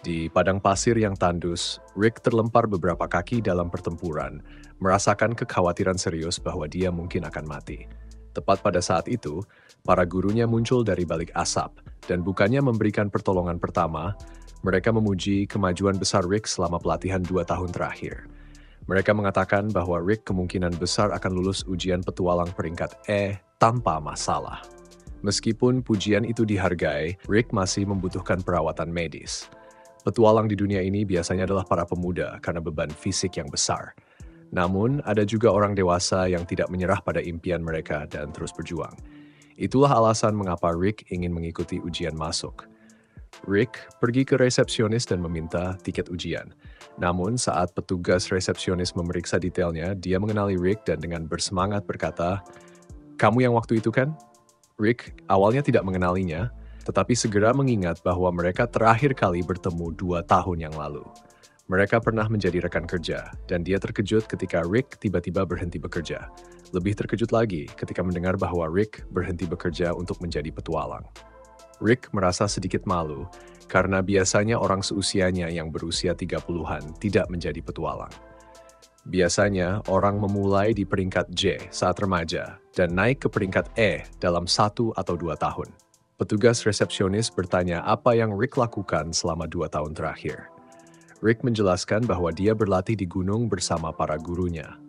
Di padang pasir yang tandus, Rick terlempar beberapa kaki dalam pertempuran, merasakan kekhawatiran serius bahwa dia mungkin akan mati. Tepat pada saat itu, para gurunya muncul dari balik asap, dan bukannya memberikan pertolongan pertama, mereka memuji kemajuan besar Rick selama pelatihan 2 tahun terakhir. Mereka mengatakan bahwa Rick kemungkinan besar akan lulus ujian petualang peringkat E tanpa masalah. Meskipun pujian itu dihargai, Rick masih membutuhkan perawatan medis. Petualang di dunia ini biasanya adalah para pemuda karena beban fisik yang besar. Namun, ada juga orang dewasa yang tidak menyerah pada impian mereka dan terus berjuang. Itulah alasan mengapa Rick ingin mengikuti ujian masuk. Rick pergi ke resepsionis dan meminta tiket ujian. Namun, saat petugas resepsionis memeriksa detailnya, dia mengenali Rick dan dengan bersemangat berkata, "Kamu yang waktu itu kan?" Rick awalnya tidak mengenalinya, tetapi segera mengingat bahwa mereka terakhir kali bertemu 2 tahun yang lalu. Mereka pernah menjadi rekan kerja, dan dia terkejut ketika Rick tiba-tiba berhenti bekerja. Lebih terkejut lagi ketika mendengar bahwa Rick berhenti bekerja untuk menjadi petualang. Rick merasa sedikit malu, karena biasanya orang seusianya yang berusia 30-an tidak menjadi petualang. Biasanya, orang memulai di peringkat J saat remaja, dan naik ke peringkat E dalam 1 atau 2 tahun. Petugas resepsionis bertanya apa yang Rick lakukan selama 2 tahun terakhir. Rick menjelaskan bahwa dia berlatih di gunung bersama para gurunya.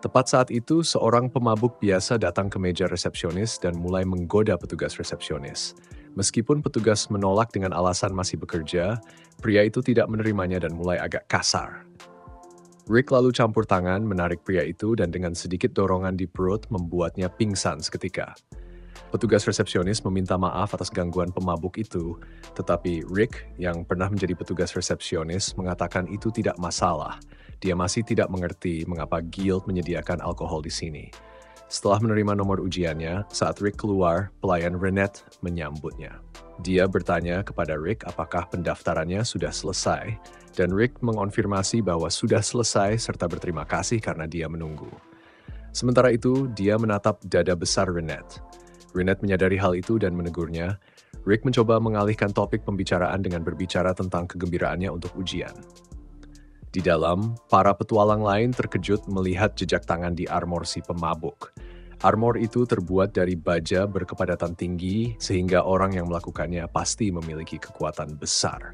Tepat saat itu, seorang pemabuk biasa datang ke meja resepsionis dan mulai menggoda petugas resepsionis. Meskipun petugas menolak dengan alasan masih bekerja, pria itu tidak menerimanya dan mulai agak kasar. Rick lalu campur tangan menarik pria itu dan dengan sedikit dorongan di perut membuatnya pingsan seketika. Petugas resepsionis meminta maaf atas gangguan pemabuk itu, tetapi Rick yang pernah menjadi petugas resepsionis mengatakan itu tidak masalah. Dia masih tidak mengerti mengapa Guild menyediakan alkohol di sini. Setelah menerima nomor ujiannya, saat Rick keluar, pelayan Renette menyambutnya. Dia bertanya kepada Rick apakah pendaftarannya sudah selesai, dan Rick mengonfirmasi bahwa sudah selesai serta berterima kasih karena dia menunggu. Sementara itu, dia menatap dada besar Renette. Renette menyadari hal itu dan menegurnya. Rick mencoba mengalihkan topik pembicaraan dengan berbicara tentang kegembiraannya untuk ujian. Di dalam, para petualang lain terkejut melihat jejak tangan di armor si pemabuk. Armor itu terbuat dari baja berkepadatan tinggi, sehingga orang yang melakukannya pasti memiliki kekuatan besar.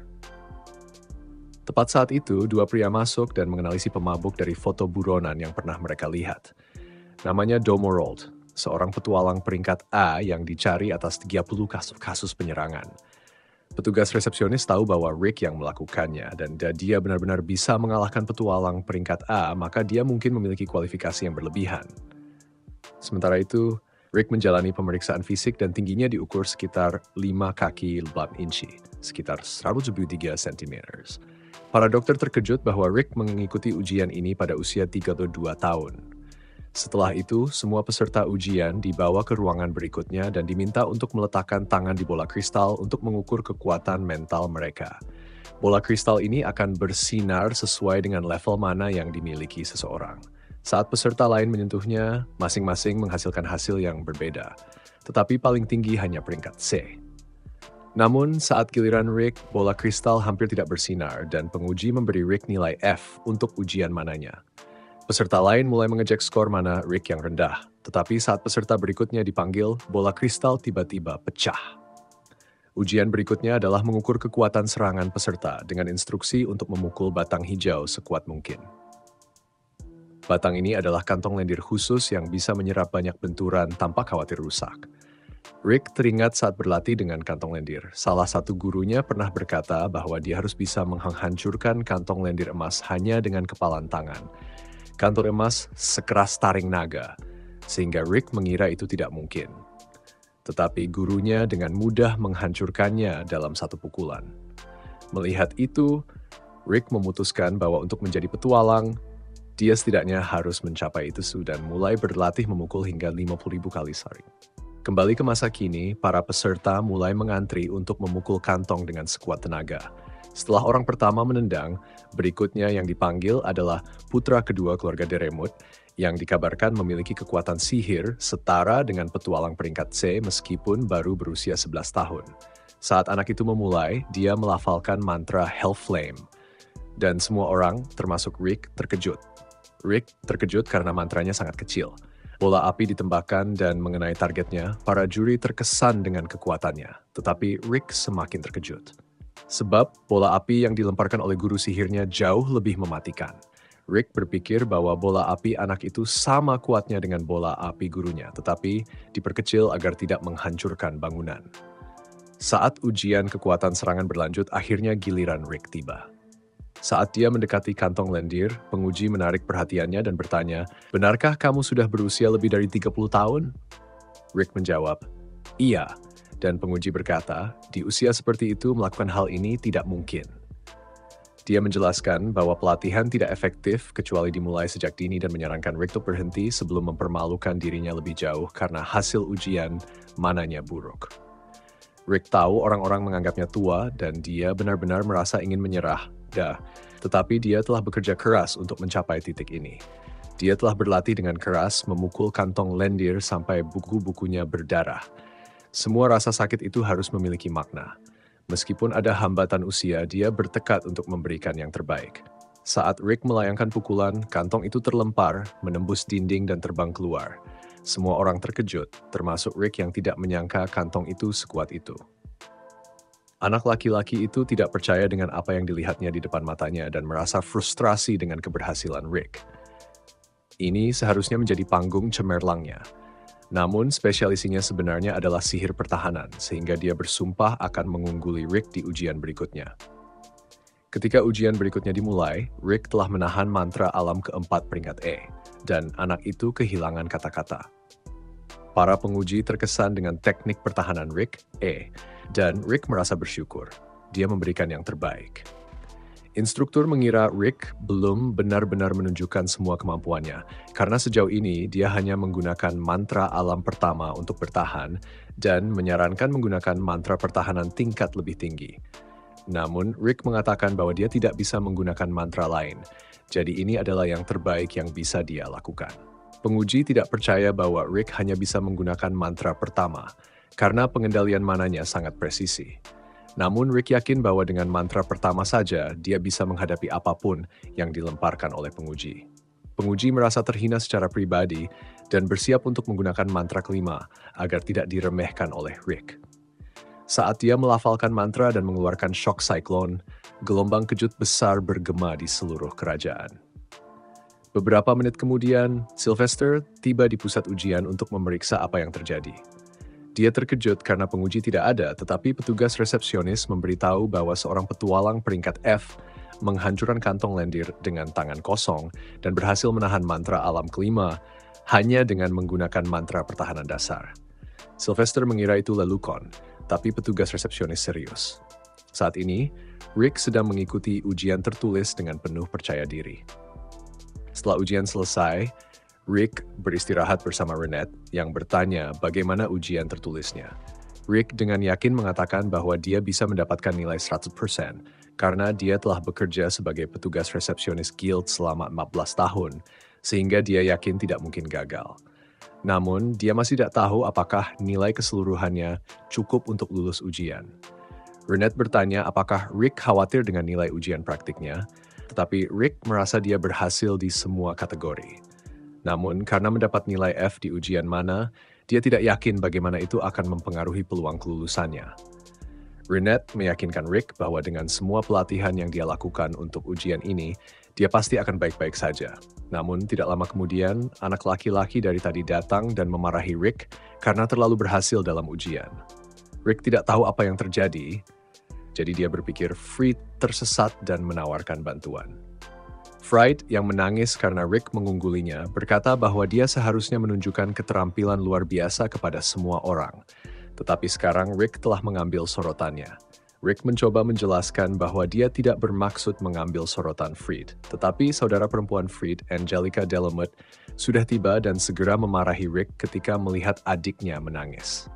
Tepat saat itu, 2 pria masuk dan mengenali si pemabuk dari foto buronan yang pernah mereka lihat. Namanya Domorold, seorang petualang peringkat A yang dicari atas 30 kasus penyerangan. Petugas resepsionis tahu bahwa Rick yang melakukannya, dan dia benar-benar bisa mengalahkan petualang peringkat A, maka dia mungkin memiliki kualifikasi yang berlebihan. Sementara itu, Rick menjalani pemeriksaan fisik dan tingginya diukur sekitar 5 kaki 8 inci, sekitar 173 cm. Para dokter terkejut bahwa Rick mengikuti ujian ini pada usia 32 tahun. Setelah itu, semua peserta ujian dibawa ke ruangan berikutnya dan diminta untuk meletakkan tangan di bola kristal untuk mengukur kekuatan mental mereka. Bola kristal ini akan bersinar sesuai dengan level mana yang dimiliki seseorang. Saat peserta lain menyentuhnya, masing-masing menghasilkan hasil yang berbeda, tetapi paling tinggi hanya peringkat C. Namun, saat giliran Rick, bola kristal hampir tidak bersinar dan penguji memberi Rick nilai F untuk ujian mananya. Peserta lain mulai mengecek skor mana Rick yang rendah, tetapi saat peserta berikutnya dipanggil, bola kristal tiba-tiba pecah. Ujian berikutnya adalah mengukur kekuatan serangan peserta dengan instruksi untuk memukul batang hijau sekuat mungkin. Batang ini adalah kantong lendir khusus yang bisa menyerap banyak benturan tanpa khawatir rusak. Rick teringat saat berlatih dengan kantong lendir. Salah satu gurunya pernah berkata bahwa dia harus bisa menghancurkan kantong lendir emas hanya dengan kepalan tangan. Kantong emas sekeras taring naga, sehingga Rick mengira itu tidak mungkin. Tetapi gurunya dengan mudah menghancurkannya dalam satu pukulan. Melihat itu, Rick memutuskan bahwa untuk menjadi petualang, dia setidaknya harus mencapai itu dan mulai berlatih memukul hingga 50.000 kali sering. Kembali ke masa kini, para peserta mulai mengantri untuk memukul kantong dengan sekuat tenaga. Setelah orang pertama menendang, berikutnya yang dipanggil adalah putra kedua keluarga Deremut yang dikabarkan memiliki kekuatan sihir setara dengan petualang peringkat C meskipun baru berusia 11 tahun. Saat anak itu memulai, dia melafalkan mantra Hell Flame. Dan semua orang, termasuk Rick, terkejut. Rick terkejut karena mantranya sangat kecil. Bola api ditembakkan dan mengenai targetnya, para juri terkesan dengan kekuatannya. Tetapi Rick semakin terkejut. Sebab bola api yang dilemparkan oleh guru sihirnya jauh lebih mematikan. Rick berpikir bahwa bola api anak itu sama kuatnya dengan bola api gurunya, tetapi diperkecil agar tidak menghancurkan bangunan. Saat ujian kekuatan serangan berlanjut, akhirnya giliran Rick tiba. Saat dia mendekati kantong lendir, penguji menarik perhatiannya dan bertanya, "Benarkah kamu sudah berusia lebih dari 30 tahun?" Rick menjawab, "Iya." Dan penguji berkata, "Di usia seperti itu melakukan hal ini tidak mungkin." Dia menjelaskan bahwa pelatihan tidak efektif kecuali dimulai sejak dini dan menyarankan Rick untuk berhenti sebelum mempermalukan dirinya lebih jauh karena hasil ujian mananya buruk. Rick tahu orang-orang menganggapnya tua dan dia benar-benar merasa ingin menyerah. Tetapi dia telah bekerja keras untuk mencapai titik ini. Dia telah berlatih dengan keras memukul kantong lendir sampai buku-bukunya berdarah. Semua rasa sakit itu harus memiliki makna. Meskipun ada hambatan usia, dia bertekad untuk memberikan yang terbaik. Saat Rick melayangkan pukulan, kantong itu terlempar, menembus dinding dan terbang keluar. Semua orang terkejut, termasuk Rick yang tidak menyangka kantong itu sekuat itu. Anak laki-laki itu tidak percaya dengan apa yang dilihatnya di depan matanya dan merasa frustrasi dengan keberhasilan Rick. Ini seharusnya menjadi panggung cemerlangnya. Namun, spesialisinya sebenarnya adalah sihir pertahanan, sehingga dia bersumpah akan mengungguli Rick di ujian berikutnya. Ketika ujian berikutnya dimulai, Rick telah menahan mantra alam keempat peringkat E, dan anak itu kehilangan kata-kata. Para penguji terkesan dengan teknik pertahanan Rick, E, dan Rick merasa bersyukur. Dia memberikan yang terbaik. Instruktur mengira Rick belum benar-benar menunjukkan semua kemampuannya, karena sejauh ini dia hanya menggunakan mantra alam pertama untuk bertahan dan menyarankan menggunakan mantra pertahanan tingkat lebih tinggi. Namun, Rick mengatakan bahwa dia tidak bisa menggunakan mantra lain, jadi ini adalah yang terbaik yang bisa dia lakukan. Penguji tidak percaya bahwa Rick hanya bisa menggunakan mantra pertama, karena pengendalian mananya sangat presisi. Namun Rick yakin bahwa dengan mantra pertama saja, dia bisa menghadapi apapun yang dilemparkan oleh penguji. Penguji merasa terhina secara pribadi dan bersiap untuk menggunakan mantra kelima agar tidak diremehkan oleh Rick. Saat dia melafalkan mantra dan mengeluarkan shock cyclone, gelombang kejut besar bergema di seluruh kerajaan. Beberapa menit kemudian, Sylvester tiba di pusat ujian untuk memeriksa apa yang terjadi. Dia terkejut karena penguji tidak ada, tetapi petugas resepsionis memberitahu bahwa seorang petualang peringkat F menghancurkan kantong lendir dengan tangan kosong dan berhasil menahan mantra alam kelima hanya dengan menggunakan mantra pertahanan dasar. Sylvester mengira itu lelukon, tapi petugas resepsionis serius. Saat ini, Rick sedang mengikuti ujian tertulis dengan penuh percaya diri. Setelah ujian selesai, Rick beristirahat bersama Renette yang bertanya bagaimana ujian tertulisnya. Rick dengan yakin mengatakan bahwa dia bisa mendapatkan nilai 100% karena dia telah bekerja sebagai petugas resepsionis guild selama 14 tahun, sehingga dia yakin tidak mungkin gagal. Namun, dia masih tidak tahu apakah nilai keseluruhannya cukup untuk lulus ujian. Renette bertanya apakah Rick khawatir dengan nilai ujian praktiknya, tetapi Rick merasa dia berhasil di semua kategori. Namun, karena mendapat nilai F di ujian mana, dia tidak yakin bagaimana itu akan mempengaruhi peluang kelulusannya. Renette meyakinkan Rick bahwa dengan semua pelatihan yang dia lakukan untuk ujian ini, dia pasti akan baik-baik saja. Namun, tidak lama kemudian, anak laki-laki dari tadi datang dan memarahi Rick karena terlalu berhasil dalam ujian. Rick tidak tahu apa yang terjadi, jadi dia berpikir Fried tersesat dan menawarkan bantuan. Fried yang menangis karena Rick mengunggulinya berkata bahwa dia seharusnya menunjukkan keterampilan luar biasa kepada semua orang. Tetapi sekarang Rick telah mengambil sorotannya. Rick mencoba menjelaskan bahwa dia tidak bermaksud mengambil sorotan Fried. Tetapi saudara perempuan Fried, Angelica Delamut, sudah tiba dan segera memarahi Rick ketika melihat adiknya menangis.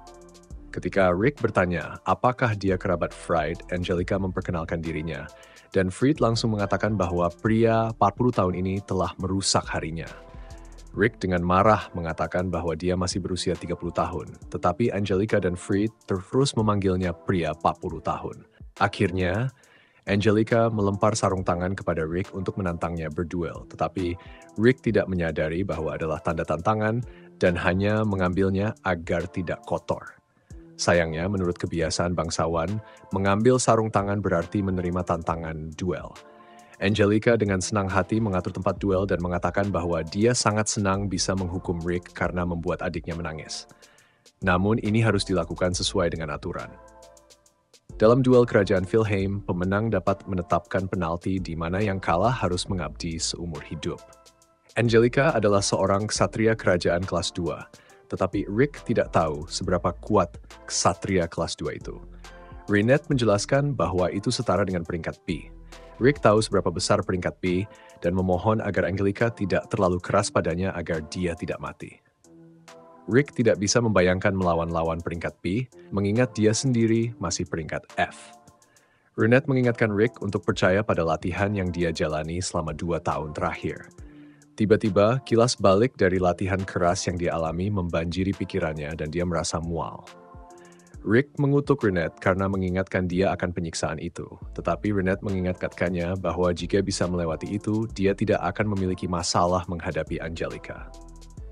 Ketika Rick bertanya apakah dia kerabat Fried, Angelica memperkenalkan dirinya. Dan Fried langsung mengatakan bahwa pria 40 tahun ini telah merusak harinya. Rick dengan marah mengatakan bahwa dia masih berusia 30 tahun, tetapi Angelica dan Freed terus memanggilnya pria 40 tahun. Akhirnya, Angelica melempar sarung tangan kepada Rick untuk menantangnya berduel, tetapi Rick tidak menyadari bahwa adalah tanda tantangan dan hanya mengambilnya agar tidak kotor. Sayangnya, menurut kebiasaan bangsawan, mengambil sarung tangan berarti menerima tantangan duel. Angelica dengan senang hati mengatur tempat duel dan mengatakan bahwa dia sangat senang bisa menghukum Rick karena membuat adiknya menangis. Namun ini harus dilakukan sesuai dengan aturan. Dalam duel kerajaan Valheim, pemenang dapat menetapkan penalti di mana yang kalah harus mengabdi seumur hidup. Angelica adalah seorang ksatria kerajaan kelas 2, tetapi Rick tidak tahu seberapa kuat ksatria kelas 2 itu. Rynette menjelaskan bahwa itu setara dengan peringkat P. Rick tahu seberapa besar peringkat P dan memohon agar Angelica tidak terlalu keras padanya agar dia tidak mati. Rick tidak bisa membayangkan melawan lawan peringkat P, mengingat dia sendiri masih peringkat F. Rynette mengingatkan Rick untuk percaya pada latihan yang dia jalani selama 2 tahun terakhir. Tiba-tiba, kilas balik dari latihan keras yang dia alami membanjiri pikirannya dan dia merasa mual. Rick mengutuk Rynette karena mengingatkan dia akan penyiksaan itu, tetapi Rynette mengingatkannya bahwa jika bisa melewati itu, dia tidak akan memiliki masalah menghadapi Angelica.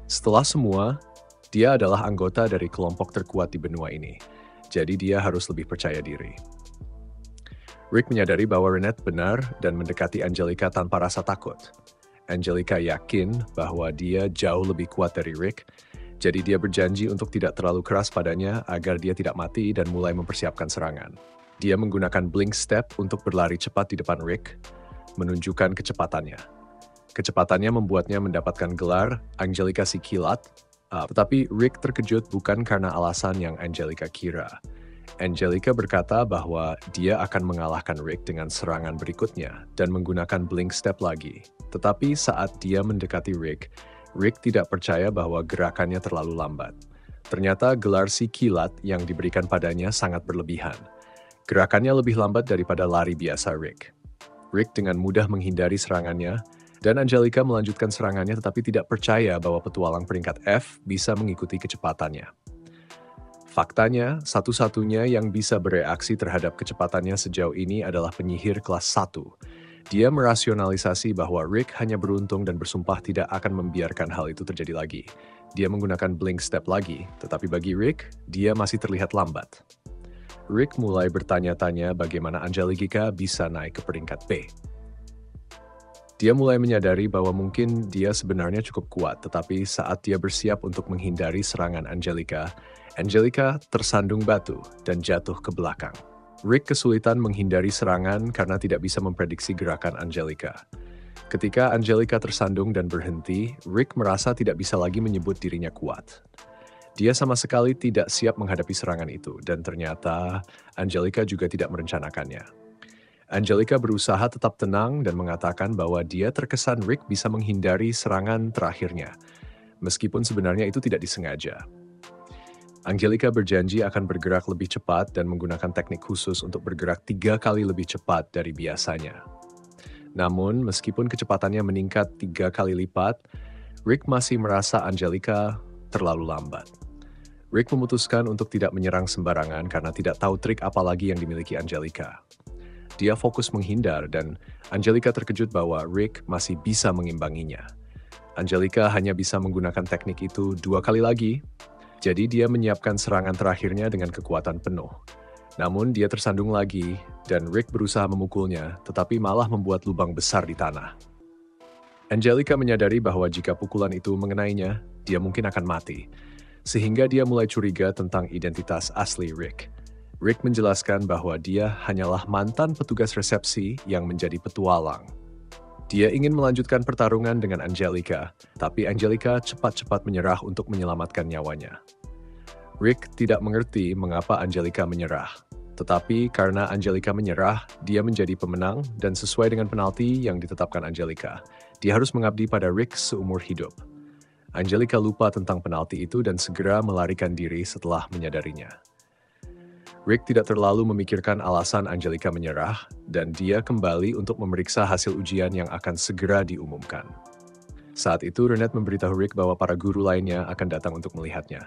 Setelah semua, dia adalah anggota dari kelompok terkuat di benua ini, jadi dia harus lebih percaya diri. Rick menyadari bahwa Rynette benar dan mendekati Angelica tanpa rasa takut. Angelica yakin bahwa dia jauh lebih kuat dari Rick, jadi dia berjanji untuk tidak terlalu keras padanya agar dia tidak mati dan mulai mempersiapkan serangan. Dia menggunakan blink step untuk berlari cepat di depan Rick, menunjukkan kecepatannya. Kecepatannya membuatnya mendapatkan gelar Angelica si Kilat, tetapi Rick terkejut bukan karena alasan yang Angelica kira. Angelica berkata bahwa dia akan mengalahkan Rick dengan serangan berikutnya dan menggunakan blink step lagi. Tetapi saat dia mendekati Rick tidak percaya bahwa gerakannya terlalu lambat. Ternyata gelar si Kilat yang diberikan padanya sangat berlebihan. Gerakannya lebih lambat daripada lari biasa Rick. Rick dengan mudah menghindari serangannya, dan Angelica melanjutkan serangannya tetapi tidak percaya bahwa petualang peringkat F bisa mengikuti kecepatannya. Faktanya, satu-satunya yang bisa bereaksi terhadap kecepatannya sejauh ini adalah penyihir kelas 1. Dia merasionalisasi bahwa Rick hanya beruntung dan bersumpah tidak akan membiarkan hal itu terjadi lagi. Dia menggunakan blink step lagi, tetapi bagi Rick, dia masih terlihat lambat. Rick mulai bertanya-tanya bagaimana Angelica bisa naik ke peringkat B. Dia mulai menyadari bahwa mungkin dia sebenarnya cukup kuat, tetapi saat dia bersiap untuk menghindari serangan Angelica tersandung batu dan jatuh ke belakang. Rick kesulitan menghindari serangan karena tidak bisa memprediksi gerakan Angelica. Ketika Angelica tersandung dan berhenti, Rick merasa tidak bisa lagi menyebut dirinya kuat. Dia sama sekali tidak siap menghadapi serangan itu, dan ternyata Angelica juga tidak merencanakannya. Angelica berusaha tetap tenang dan mengatakan bahwa dia terkesan Rick bisa menghindari serangan terakhirnya, meskipun sebenarnya itu tidak disengaja. Angelica berjanji akan bergerak lebih cepat dan menggunakan teknik khusus untuk bergerak 3 kali lebih cepat dari biasanya. Namun, meskipun kecepatannya meningkat 3 kali lipat, Rick masih merasa Angelica terlalu lambat. Rick memutuskan untuk tidak menyerang sembarangan karena tidak tahu trik apa lagi yang dimiliki Angelica. Dia fokus menghindar dan Angelica terkejut bahwa Rick masih bisa mengimbanginya. Angelica hanya bisa menggunakan teknik itu 2 kali lagi, jadi dia menyiapkan serangan terakhirnya dengan kekuatan penuh. Namun dia tersandung lagi, dan Rick berusaha memukulnya, tetapi malah membuat lubang besar di tanah. Angelica menyadari bahwa jika pukulan itu mengenainya, dia mungkin akan mati. Sehingga dia mulai curiga tentang identitas asli Rick. Rick menjelaskan bahwa dia hanyalah mantan petugas resepsi yang menjadi petualang. Dia ingin melanjutkan pertarungan dengan Angelica, tapi Angelica cepat-cepat menyerah untuk menyelamatkan nyawanya. Rick tidak mengerti mengapa Angelica menyerah, tetapi karena Angelica menyerah, dia menjadi pemenang dan sesuai dengan penalti yang ditetapkan Angelica, dia harus mengabdi pada Rick seumur hidup. Angelica lupa tentang penalti itu dan segera melarikan diri setelah menyadarinya. Rick tidak terlalu memikirkan alasan Angelica menyerah, dan dia kembali untuk memeriksa hasil ujian yang akan segera diumumkan. Saat itu, Renette memberitahu Rick bahwa para guru lainnya akan datang untuk melihatnya.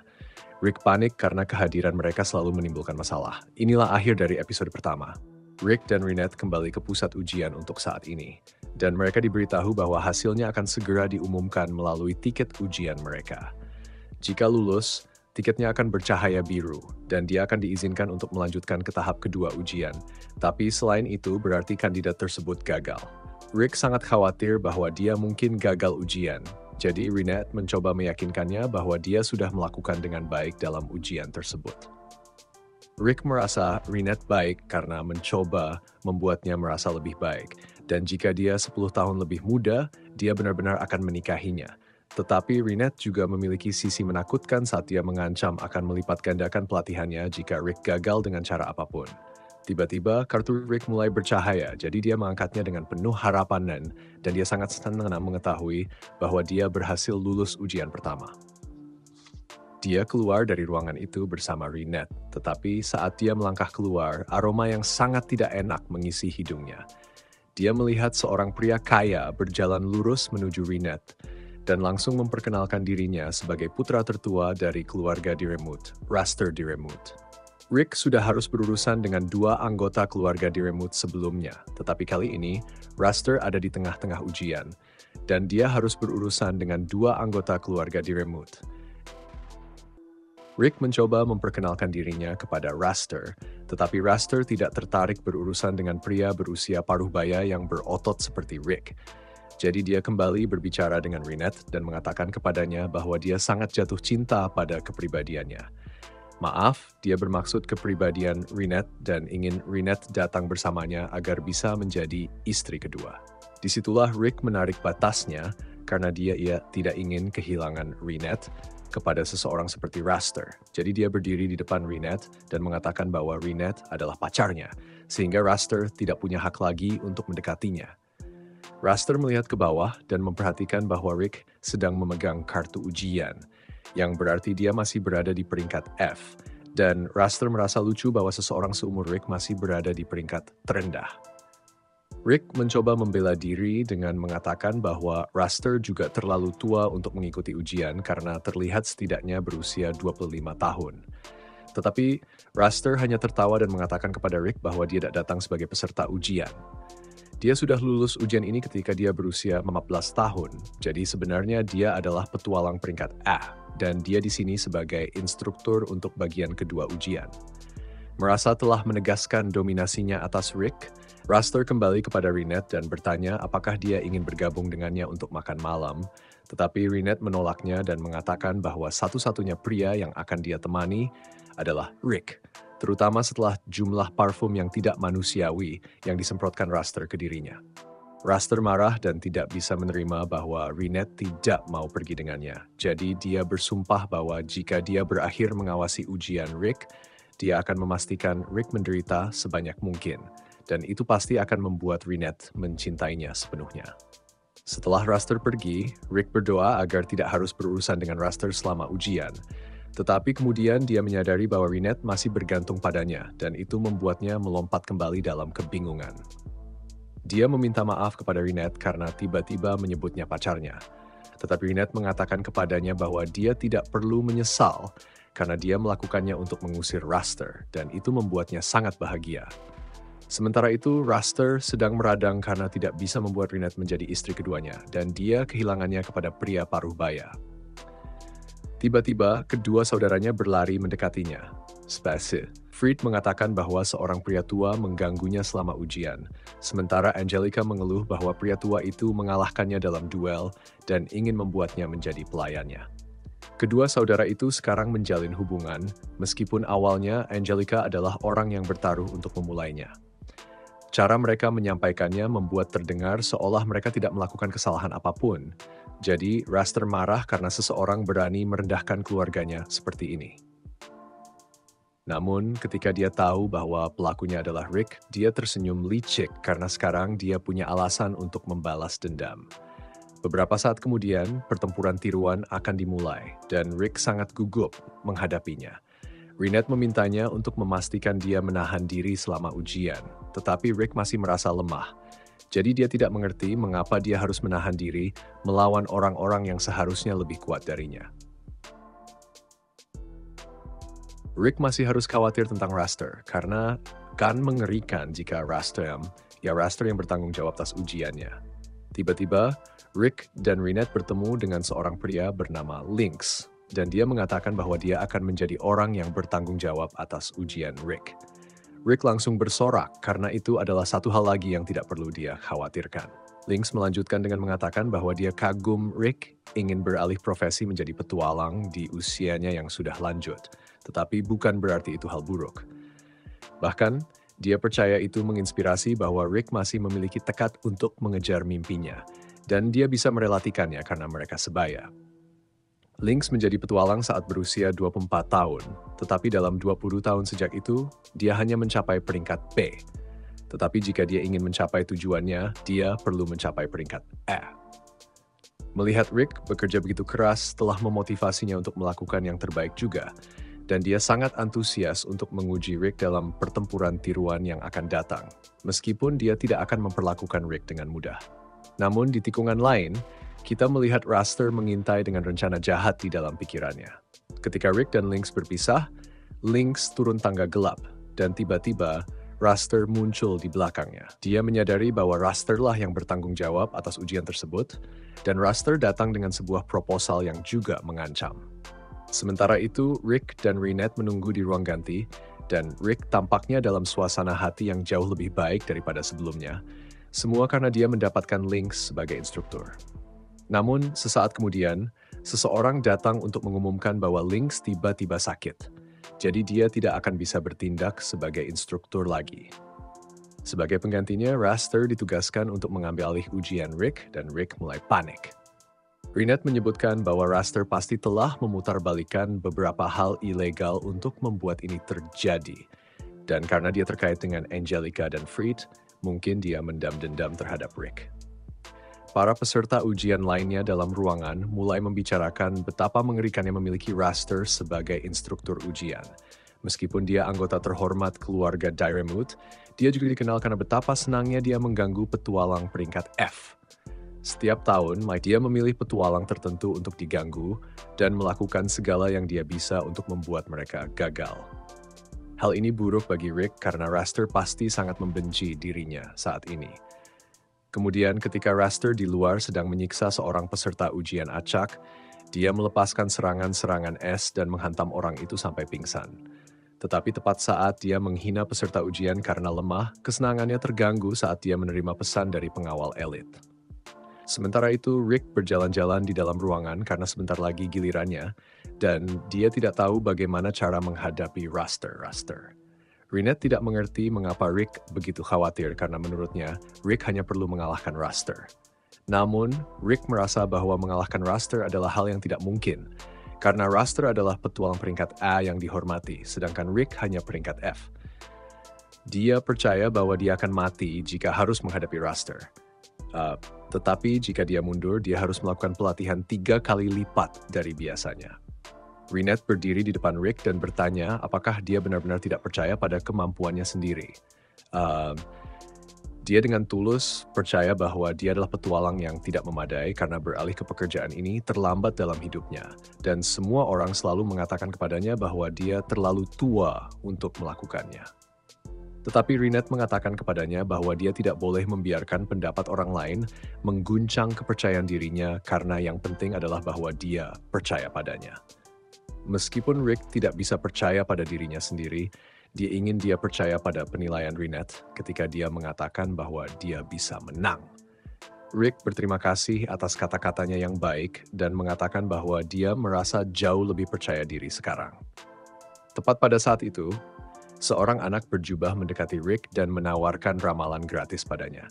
Rick panik karena kehadiran mereka selalu menimbulkan masalah. Inilah akhir dari episode pertama. Rick dan Renette kembali ke pusat ujian untuk saat ini. Dan mereka diberitahu bahwa hasilnya akan segera diumumkan melalui tiket ujian mereka. Jika lulus, tiketnya akan bercahaya biru, dan dia akan diizinkan untuk melanjutkan ke tahap kedua ujian. Tapi selain itu, berarti kandidat tersebut gagal. Rick sangat khawatir bahwa dia mungkin gagal ujian, jadi Renette mencoba meyakinkannya bahwa dia sudah melakukan dengan baik dalam ujian tersebut. Rick merasa Renette baik karena mencoba membuatnya merasa lebih baik, dan jika dia 10 tahun lebih muda, dia benar-benar akan menikahinya. Tetapi Renette juga memiliki sisi menakutkan saat dia mengancam akan melipat gandakan pelatihannya jika Rick gagal dengan cara apapun. Tiba-tiba, kartu Rick mulai bercahaya, jadi dia mengangkatnya dengan penuh harapan dan dia sangat senang mengetahui bahwa dia berhasil lulus ujian pertama. Dia keluar dari ruangan itu bersama Renette, tetapi saat dia melangkah keluar, aroma yang sangat tidak enak mengisi hidungnya. Dia melihat seorang pria kaya berjalan lurus menuju Renette, dan langsung memperkenalkan dirinya sebagai putra tertua dari keluarga Diremut, Raster Diremut. Rick sudah harus berurusan dengan 2 anggota keluarga Diremut sebelumnya, tetapi kali ini, Raster ada di tengah-tengah ujian, dan dia harus berurusan dengan 2 anggota keluarga Diremut. Rick mencoba memperkenalkan dirinya kepada Raster, tetapi Raster tidak tertarik berurusan dengan pria berusia paruh baya yang berotot seperti Rick. Jadi dia kembali berbicara dengan Renette dan mengatakan kepadanya bahwa dia sangat jatuh cinta pada kepribadiannya. Maaf, dia bermaksud kepribadian Renette dan ingin Renette datang bersamanya agar bisa menjadi istri kedua. Disitulah Rick menarik batasnya karena dia tidak ingin kehilangan Renette kepada seseorang seperti Raster. Jadi dia berdiri di depan Renette dan mengatakan bahwa Renette adalah pacarnya, sehingga Raster tidak punya hak lagi untuk mendekatinya. Raster melihat ke bawah dan memperhatikan bahwa Rick sedang memegang kartu ujian, yang berarti dia masih berada di peringkat F, dan Raster merasa lucu bahwa seseorang seumur Rick masih berada di peringkat terendah. Rick mencoba membela diri dengan mengatakan bahwa Raster juga terlalu tua untuk mengikuti ujian karena terlihat setidaknya berusia 25 tahun. Tetapi Raster hanya tertawa dan mengatakan kepada Rick bahwa dia tidak datang sebagai peserta ujian. Dia sudah lulus ujian ini ketika dia berusia 15 tahun, jadi sebenarnya dia adalah petualang peringkat A, dan dia di sini sebagai instruktur untuk bagian kedua ujian. Merasa telah menegaskan dominasinya atas Rick, Raster kembali kepada Renette dan bertanya apakah dia ingin bergabung dengannya untuk makan malam, tetapi Renette menolaknya dan mengatakan bahwa satu-satunya pria yang akan dia temani adalah Rick, terutama setelah jumlah parfum yang tidak manusiawi yang disemprotkan Raster ke dirinya. Raster marah dan tidak bisa menerima bahwa Renette tidak mau pergi dengannya. Jadi dia bersumpah bahwa jika dia berakhir mengawasi ujian Rick, dia akan memastikan Rick menderita sebanyak mungkin. Dan itu pasti akan membuat Renette mencintainya sepenuhnya. Setelah Raster pergi, Rick berdoa agar tidak harus berurusan dengan Raster selama ujian. Tetapi kemudian dia menyadari bahwa Renette masih bergantung padanya, dan itu membuatnya melompat kembali dalam kebingungan. Dia meminta maaf kepada Renette karena tiba-tiba menyebutnya pacarnya. Tetapi Renette mengatakan kepadanya bahwa dia tidak perlu menyesal karena dia melakukannya untuk mengusir Raster, dan itu membuatnya sangat bahagia. Sementara itu, Raster sedang meradang karena tidak bisa membuat Renette menjadi istri keduanya, dan dia kehilangannya kepada pria paruh baya. Tiba-tiba, kedua saudaranya berlari mendekatinya. Fried mengatakan bahwa seorang pria tua mengganggunya selama ujian, sementara Angelica mengeluh bahwa pria tua itu mengalahkannya dalam duel dan ingin membuatnya menjadi pelayannya. Kedua saudara itu sekarang menjalin hubungan, meskipun awalnya Angelica adalah orang yang bertaruh untuk memulainya. Cara mereka menyampaikannya membuat terdengar seolah mereka tidak melakukan kesalahan apapun. Jadi, Raster marah karena seseorang berani merendahkan keluarganya seperti ini. Namun, ketika dia tahu bahwa pelakunya adalah Rick, dia tersenyum licik karena sekarang dia punya alasan untuk membalas dendam. Beberapa saat kemudian, pertempuran tiruan akan dimulai, dan Rick sangat gugup menghadapinya. Renette memintanya untuk memastikan dia menahan diri selama ujian, tetapi Rick masih merasa lemah. Jadi dia tidak mengerti mengapa dia harus menahan diri melawan orang-orang yang seharusnya lebih kuat darinya. Rick masih harus khawatir tentang Raster, karena kan mengerikan jika Raster yang bertanggung jawab atas ujiannya. Tiba-tiba, Rick dan Rinette bertemu dengan seorang pria bernama Lynx, dan dia mengatakan bahwa dia akan menjadi orang yang bertanggung jawab atas ujian Rick. Rick langsung bersorak karena itu adalah satu hal lagi yang tidak perlu dia khawatirkan. Lynx melanjutkan dengan mengatakan bahwa dia kagum Rick ingin beralih profesi menjadi petualang di usianya yang sudah lanjut, tetapi bukan berarti itu hal buruk. Bahkan, dia percaya itu menginspirasi bahwa Rick masih memiliki tekad untuk mengejar mimpinya, dan dia bisa merelatikannya karena mereka sebaya. Lynx menjadi petualang saat berusia 24 tahun, tetapi dalam 20 tahun sejak itu, dia hanya mencapai peringkat B. Tetapi jika dia ingin mencapai tujuannya, dia perlu mencapai peringkat E. Melihat Rick bekerja begitu keras telah memotivasinya untuk melakukan yang terbaik juga, dan dia sangat antusias untuk menguji Rick dalam pertempuran tiruan yang akan datang, meskipun dia tidak akan memperlakukan Rick dengan mudah. Namun di tikungan lain, kita melihat Raster mengintai dengan rencana jahat di dalam pikirannya. Ketika Rick dan Lynx berpisah, Lynx turun tangga gelap, dan tiba-tiba Raster muncul di belakangnya. Dia menyadari bahwa Raster lah yang bertanggung jawab atas ujian tersebut, dan Raster datang dengan sebuah proposal yang juga mengancam. Sementara itu, Rick dan Rinette menunggu di ruang ganti, dan Rick tampaknya dalam suasana hati yang jauh lebih baik daripada sebelumnya, semua karena dia mendapatkan Lynx sebagai instruktur. Namun, sesaat kemudian, seseorang datang untuk mengumumkan bahwa Lynx tiba-tiba sakit. Jadi dia tidak akan bisa bertindak sebagai instruktur lagi. Sebagai penggantinya, Raster ditugaskan untuk mengambil alih ujian Rick, dan Rick mulai panik. Rinette menyebutkan bahwa Raster pasti telah memutarbalikkan beberapa hal ilegal untuk membuat ini terjadi. Dan karena dia terkait dengan Angelica dan Fried, mungkin dia mendam dendam terhadap Rick. Para peserta ujian lainnya dalam ruangan mulai membicarakan betapa mengerikannya memiliki Raster sebagai instruktur ujian. Meskipun dia anggota terhormat keluarga Dyremute, dia juga dikenal karena betapa senangnya dia mengganggu petualang peringkat F. Setiap tahun, dia memilih petualang tertentu untuk diganggu dan melakukan segala yang dia bisa untuk membuat mereka gagal. Hal ini buruk bagi Rick karena Raster pasti sangat membenci dirinya saat ini. Kemudian ketika Raster di luar sedang menyiksa seorang peserta ujian acak, dia melepaskan serangan-serangan es dan menghantam orang itu sampai pingsan. Tetapi tepat saat dia menghina peserta ujian karena lemah, kesenangannya terganggu saat dia menerima pesan dari pengawal elit. Sementara itu, Rick berjalan-jalan di dalam ruangan karena sebentar lagi gilirannya, dan dia tidak tahu bagaimana cara menghadapi Raster. Rinette tidak mengerti mengapa Rick begitu khawatir karena menurutnya Rick hanya perlu mengalahkan Raster. Namun, Rick merasa bahwa mengalahkan Raster adalah hal yang tidak mungkin, karena Raster adalah petualang peringkat A yang dihormati, sedangkan Rick hanya peringkat F. Dia percaya bahwa dia akan mati jika harus menghadapi Raster. Tetapi jika dia mundur, dia harus melakukan pelatihan 3 kali lipat dari biasanya. Rinette berdiri di depan Rick dan bertanya apakah dia benar-benar tidak percaya pada kemampuannya sendiri. Dia dengan tulus percaya bahwa dia adalah petualang yang tidak memadai karena beralih ke pekerjaan ini terlambat dalam hidupnya. Dan semua orang selalu mengatakan kepadanya bahwa dia terlalu tua untuk melakukannya. Tetapi Rinette mengatakan kepadanya bahwa dia tidak boleh membiarkan pendapat orang lain mengguncang kepercayaan dirinya karena yang penting adalah bahwa dia percaya padanya. Meskipun Rick tidak bisa percaya pada dirinya sendiri, dia ingin dia percaya pada penilaian Rinette ketika dia mengatakan bahwa dia bisa menang. Rick berterima kasih atas kata-katanya yang baik dan mengatakan bahwa dia merasa jauh lebih percaya diri sekarang. Tepat pada saat itu, seorang anak berjubah mendekati Rick dan menawarkan ramalan gratis padanya.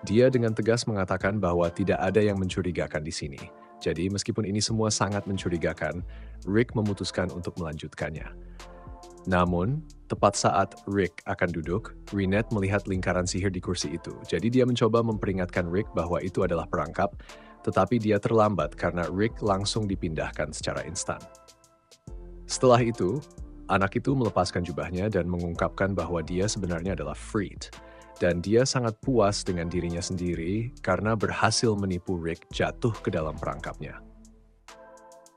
Dia dengan tegas mengatakan bahwa tidak ada yang mencurigakan di sini. Jadi meskipun ini semua sangat mencurigakan, Rick memutuskan untuk melanjutkannya. Namun, tepat saat Rick akan duduk, Rinette melihat lingkaran sihir di kursi itu. Jadi dia mencoba memperingatkan Rick bahwa itu adalah perangkap, tetapi dia terlambat karena Rick langsung dipindahkan secara instan. Setelah itu, anak itu melepaskan jubahnya dan mengungkapkan bahwa dia sebenarnya adalah Fried. dan dia sangat puas dengan dirinya sendiri karena berhasil menipu Rick jatuh ke dalam perangkapnya.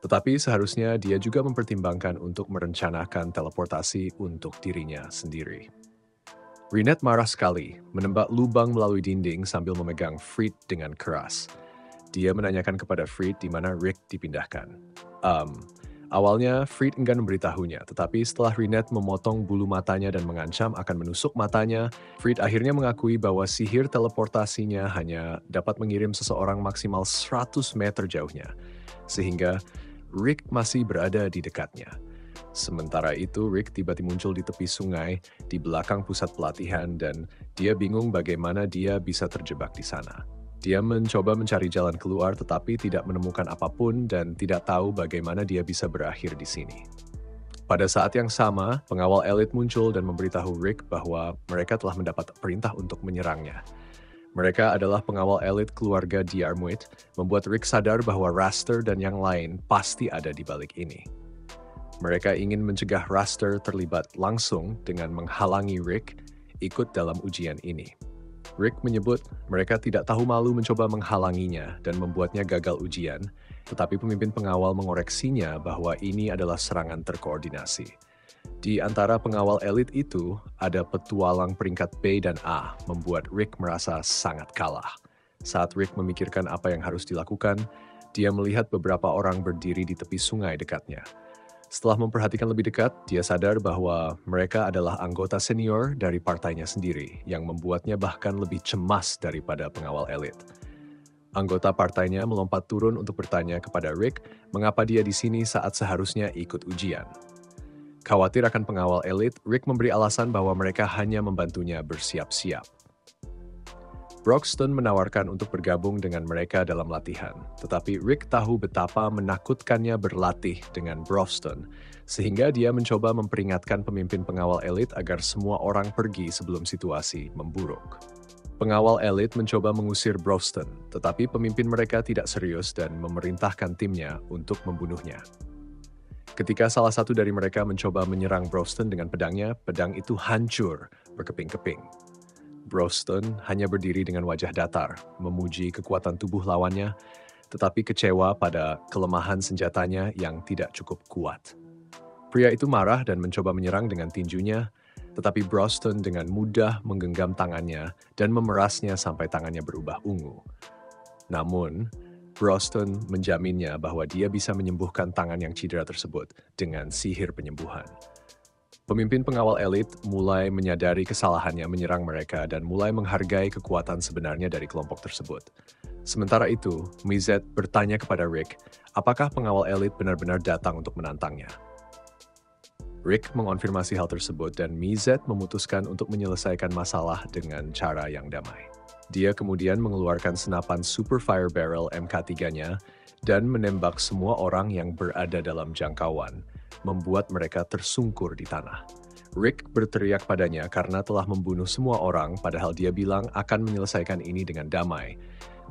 Tetapi seharusnya dia juga mempertimbangkan untuk merencanakan teleportasi untuk dirinya sendiri. Rinette marah sekali, menembak lubang melalui dinding sambil memegang Fried dengan keras. Dia menanyakan kepada Fried di mana Rick dipindahkan. Awalnya Fried enggan memberitahunya, tetapi setelah Rinette memotong bulu matanya dan mengancam akan menusuk matanya, Fried akhirnya mengakui bahwa sihir teleportasinya hanya dapat mengirim seseorang maksimal 100 meter jauhnya, sehingga Rick masih berada di dekatnya. Sementara itu, Rick tiba-tiba muncul di tepi sungai di belakang pusat pelatihan dan dia bingung bagaimana dia bisa terjebak di sana. Dia mencoba mencari jalan keluar tetapi tidak menemukan apapun dan tidak tahu bagaimana dia bisa berakhir di sini. Pada saat yang sama, pengawal elit muncul dan memberitahu Rick bahwa mereka telah mendapat perintah untuk menyerangnya. Mereka adalah pengawal elit keluarga Diarmuid, membuat Rick sadar bahwa Raster dan yang lain pasti ada di balik ini. Mereka ingin mencegah Raster terlibat langsung dengan menghalangi Rick ikut dalam ujian ini. Rick menyebut mereka tidak tahu malu mencoba menghalanginya dan membuatnya gagal ujian, tetapi pemimpin pengawal mengoreksinya bahwa ini adalah serangan terkoordinasi. Di antara pengawal elit itu, ada petualang peringkat B dan A, membuat Rick merasa sangat kalah. Saat Rick memikirkan apa yang harus dilakukan, dia melihat beberapa orang berdiri di tepi sungai dekatnya. Setelah memperhatikan lebih dekat, dia sadar bahwa mereka adalah anggota senior dari partainya sendiri, yang membuatnya bahkan lebih cemas daripada pengawal elit. Anggota partainya melompat turun untuk bertanya kepada Rick mengapa dia di sini saat seharusnya ikut ujian. Khawatir akan pengawal elit, Rick memberi alasan bahwa mereka hanya membantunya bersiap-siap. Broxton menawarkan untuk bergabung dengan mereka dalam latihan, tetapi Rick tahu betapa menakutkannya berlatih dengan Broxton, sehingga dia mencoba memperingatkan pemimpin pengawal elit agar semua orang pergi sebelum situasi memburuk. Pengawal elit mencoba mengusir Broxton, tetapi pemimpin mereka tidak serius dan memerintahkan timnya untuk membunuhnya. Ketika salah satu dari mereka mencoba menyerang Broxton dengan pedangnya, pedang itu hancur berkeping-keping. Broxton hanya berdiri dengan wajah datar, memuji kekuatan tubuh lawannya, tetapi kecewa pada kelemahan senjatanya yang tidak cukup kuat. Pria itu marah dan mencoba menyerang dengan tinjunya, tetapi Broxton dengan mudah menggenggam tangannya dan memerasnya sampai tangannya berubah ungu. Namun, Broxton menjaminnya bahwa dia bisa menyembuhkan tangan yang cedera tersebut dengan sihir penyembuhan. Pemimpin pengawal elit mulai menyadari kesalahannya menyerang mereka dan mulai menghargai kekuatan sebenarnya dari kelompok tersebut. Sementara itu, Mizet bertanya kepada Rick, apakah pengawal elit benar-benar datang untuk menantangnya? Rick mengonfirmasi hal tersebut dan Mizet memutuskan untuk menyelesaikan masalah dengan cara yang damai. Dia kemudian mengeluarkan senapan Super Fire Barrel MK3-nya dan menembak semua orang yang berada dalam jangkauan, membuat mereka tersungkur di tanah. Rick berteriak padanya karena telah membunuh semua orang padahal dia bilang akan menyelesaikan ini dengan damai.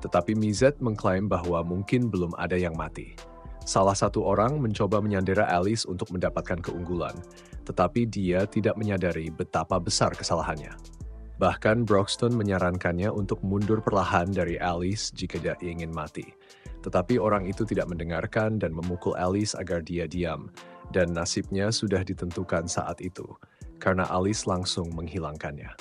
Tetapi Mizet mengklaim bahwa mungkin belum ada yang mati. Salah satu orang mencoba menyandera Alice untuk mendapatkan keunggulan, tetapi dia tidak menyadari betapa besar kesalahannya. Bahkan Broxton menyarankannya untuk mundur perlahan dari Alice jika dia ingin mati. Tetapi orang itu tidak mendengarkan dan memukul Alice agar dia diam, dan nasibnya sudah ditentukan saat itu, karena Alice langsung menghilangkannya.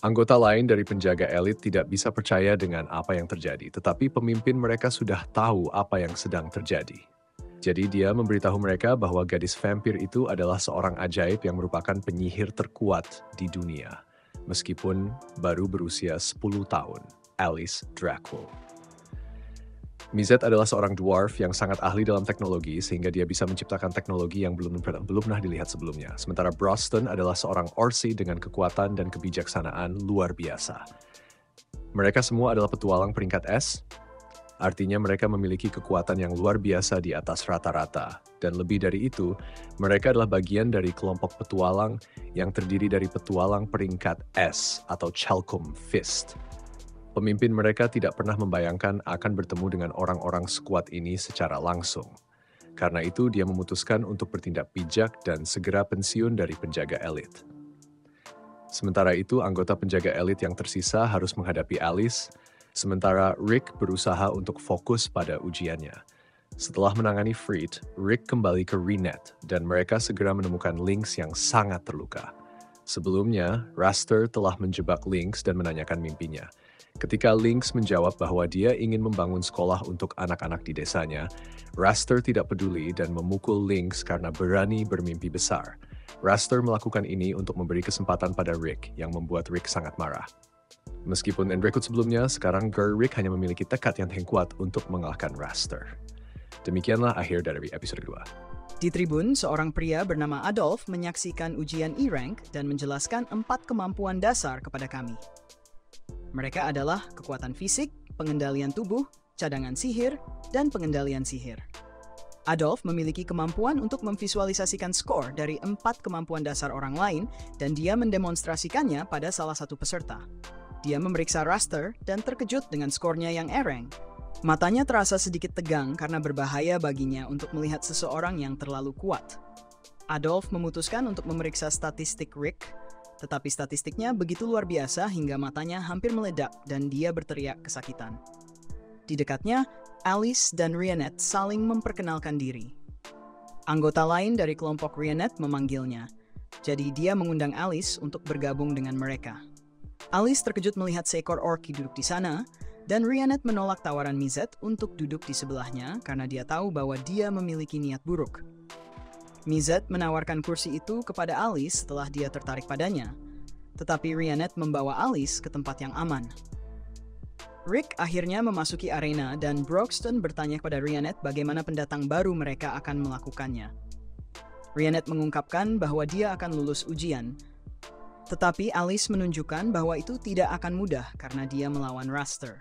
Anggota lain dari penjaga elit tidak bisa percaya dengan apa yang terjadi, tetapi pemimpin mereka sudah tahu apa yang sedang terjadi. Jadi dia memberitahu mereka bahwa gadis vampir itu adalah seorang ajaib yang merupakan penyihir terkuat di dunia, meskipun baru berusia 10 tahun, Alice Draco. Mizet adalah seorang dwarf yang sangat ahli dalam teknologi sehingga dia bisa menciptakan teknologi yang belum pernah dilihat sebelumnya. Sementara Broxton adalah seorang Orsi dengan kekuatan dan kebijaksanaan luar biasa. Mereka semua adalah petualang peringkat S, artinya mereka memiliki kekuatan yang luar biasa di atas rata-rata. Dan lebih dari itu, mereka adalah bagian dari kelompok petualang yang terdiri dari petualang peringkat S atau Chalcum Fist. Pemimpin mereka tidak pernah membayangkan akan bertemu dengan orang-orang sekuat ini secara langsung. Karena itu, dia memutuskan untuk bertindak bijak dan segera pensiun dari penjaga elit. Sementara itu, anggota penjaga elit yang tersisa harus menghadapi Alice, sementara Rick berusaha untuk fokus pada ujiannya. Setelah menangani Freed, Rick kembali ke Renette dan mereka segera menemukan Lynx yang sangat terluka. Sebelumnya, Raster telah menjebak Lynx dan menanyakan mimpinya. Ketika Lynx menjawab bahwa dia ingin membangun sekolah untuk anak-anak di desanya, Raster tidak peduli dan memukul Lynx karena berani bermimpi besar. Raster melakukan ini untuk memberi kesempatan pada Rick, yang membuat Rick sangat marah. Meskipun end record sebelumnya, sekarang Rick hanya memiliki tekad yang kuat untuk mengalahkan Raster. Demikianlah akhir dari episode kedua. Di tribun, seorang pria bernama Adolf menyaksikan ujian E-Rank dan menjelaskan 4 kemampuan dasar kepada kami. Mereka adalah kekuatan fisik, pengendalian tubuh, cadangan sihir, dan pengendalian sihir. Adolf memiliki kemampuan untuk memvisualisasikan skor dari 4 kemampuan dasar orang lain dan dia mendemonstrasikannya pada salah satu peserta. Dia memeriksa Raster dan terkejut dengan skornya yang E-Rank. Matanya terasa sedikit tegang karena berbahaya baginya untuk melihat seseorang yang terlalu kuat. Adolf memutuskan untuk memeriksa statistik Rick, tetapi statistiknya begitu luar biasa hingga matanya hampir meledak dan dia berteriak kesakitan. Di dekatnya, Alice dan Renette saling memperkenalkan diri. Anggota lain dari kelompok Renette memanggilnya, jadi dia mengundang Alice untuk bergabung dengan mereka. Alice terkejut melihat seekor orki duduk di sana, dan Renette menolak tawaran Mizet untuk duduk di sebelahnya karena dia tahu bahwa dia memiliki niat buruk. Mizet menawarkan kursi itu kepada Alice setelah dia tertarik padanya, tetapi Renette membawa Alice ke tempat yang aman. Rick akhirnya memasuki arena dan Broxton bertanya kepada Renette bagaimana pendatang baru mereka akan melakukannya. Renette mengungkapkan bahwa dia akan lulus ujian, tetapi Alice menunjukkan bahwa itu tidak akan mudah karena dia melawan Raster.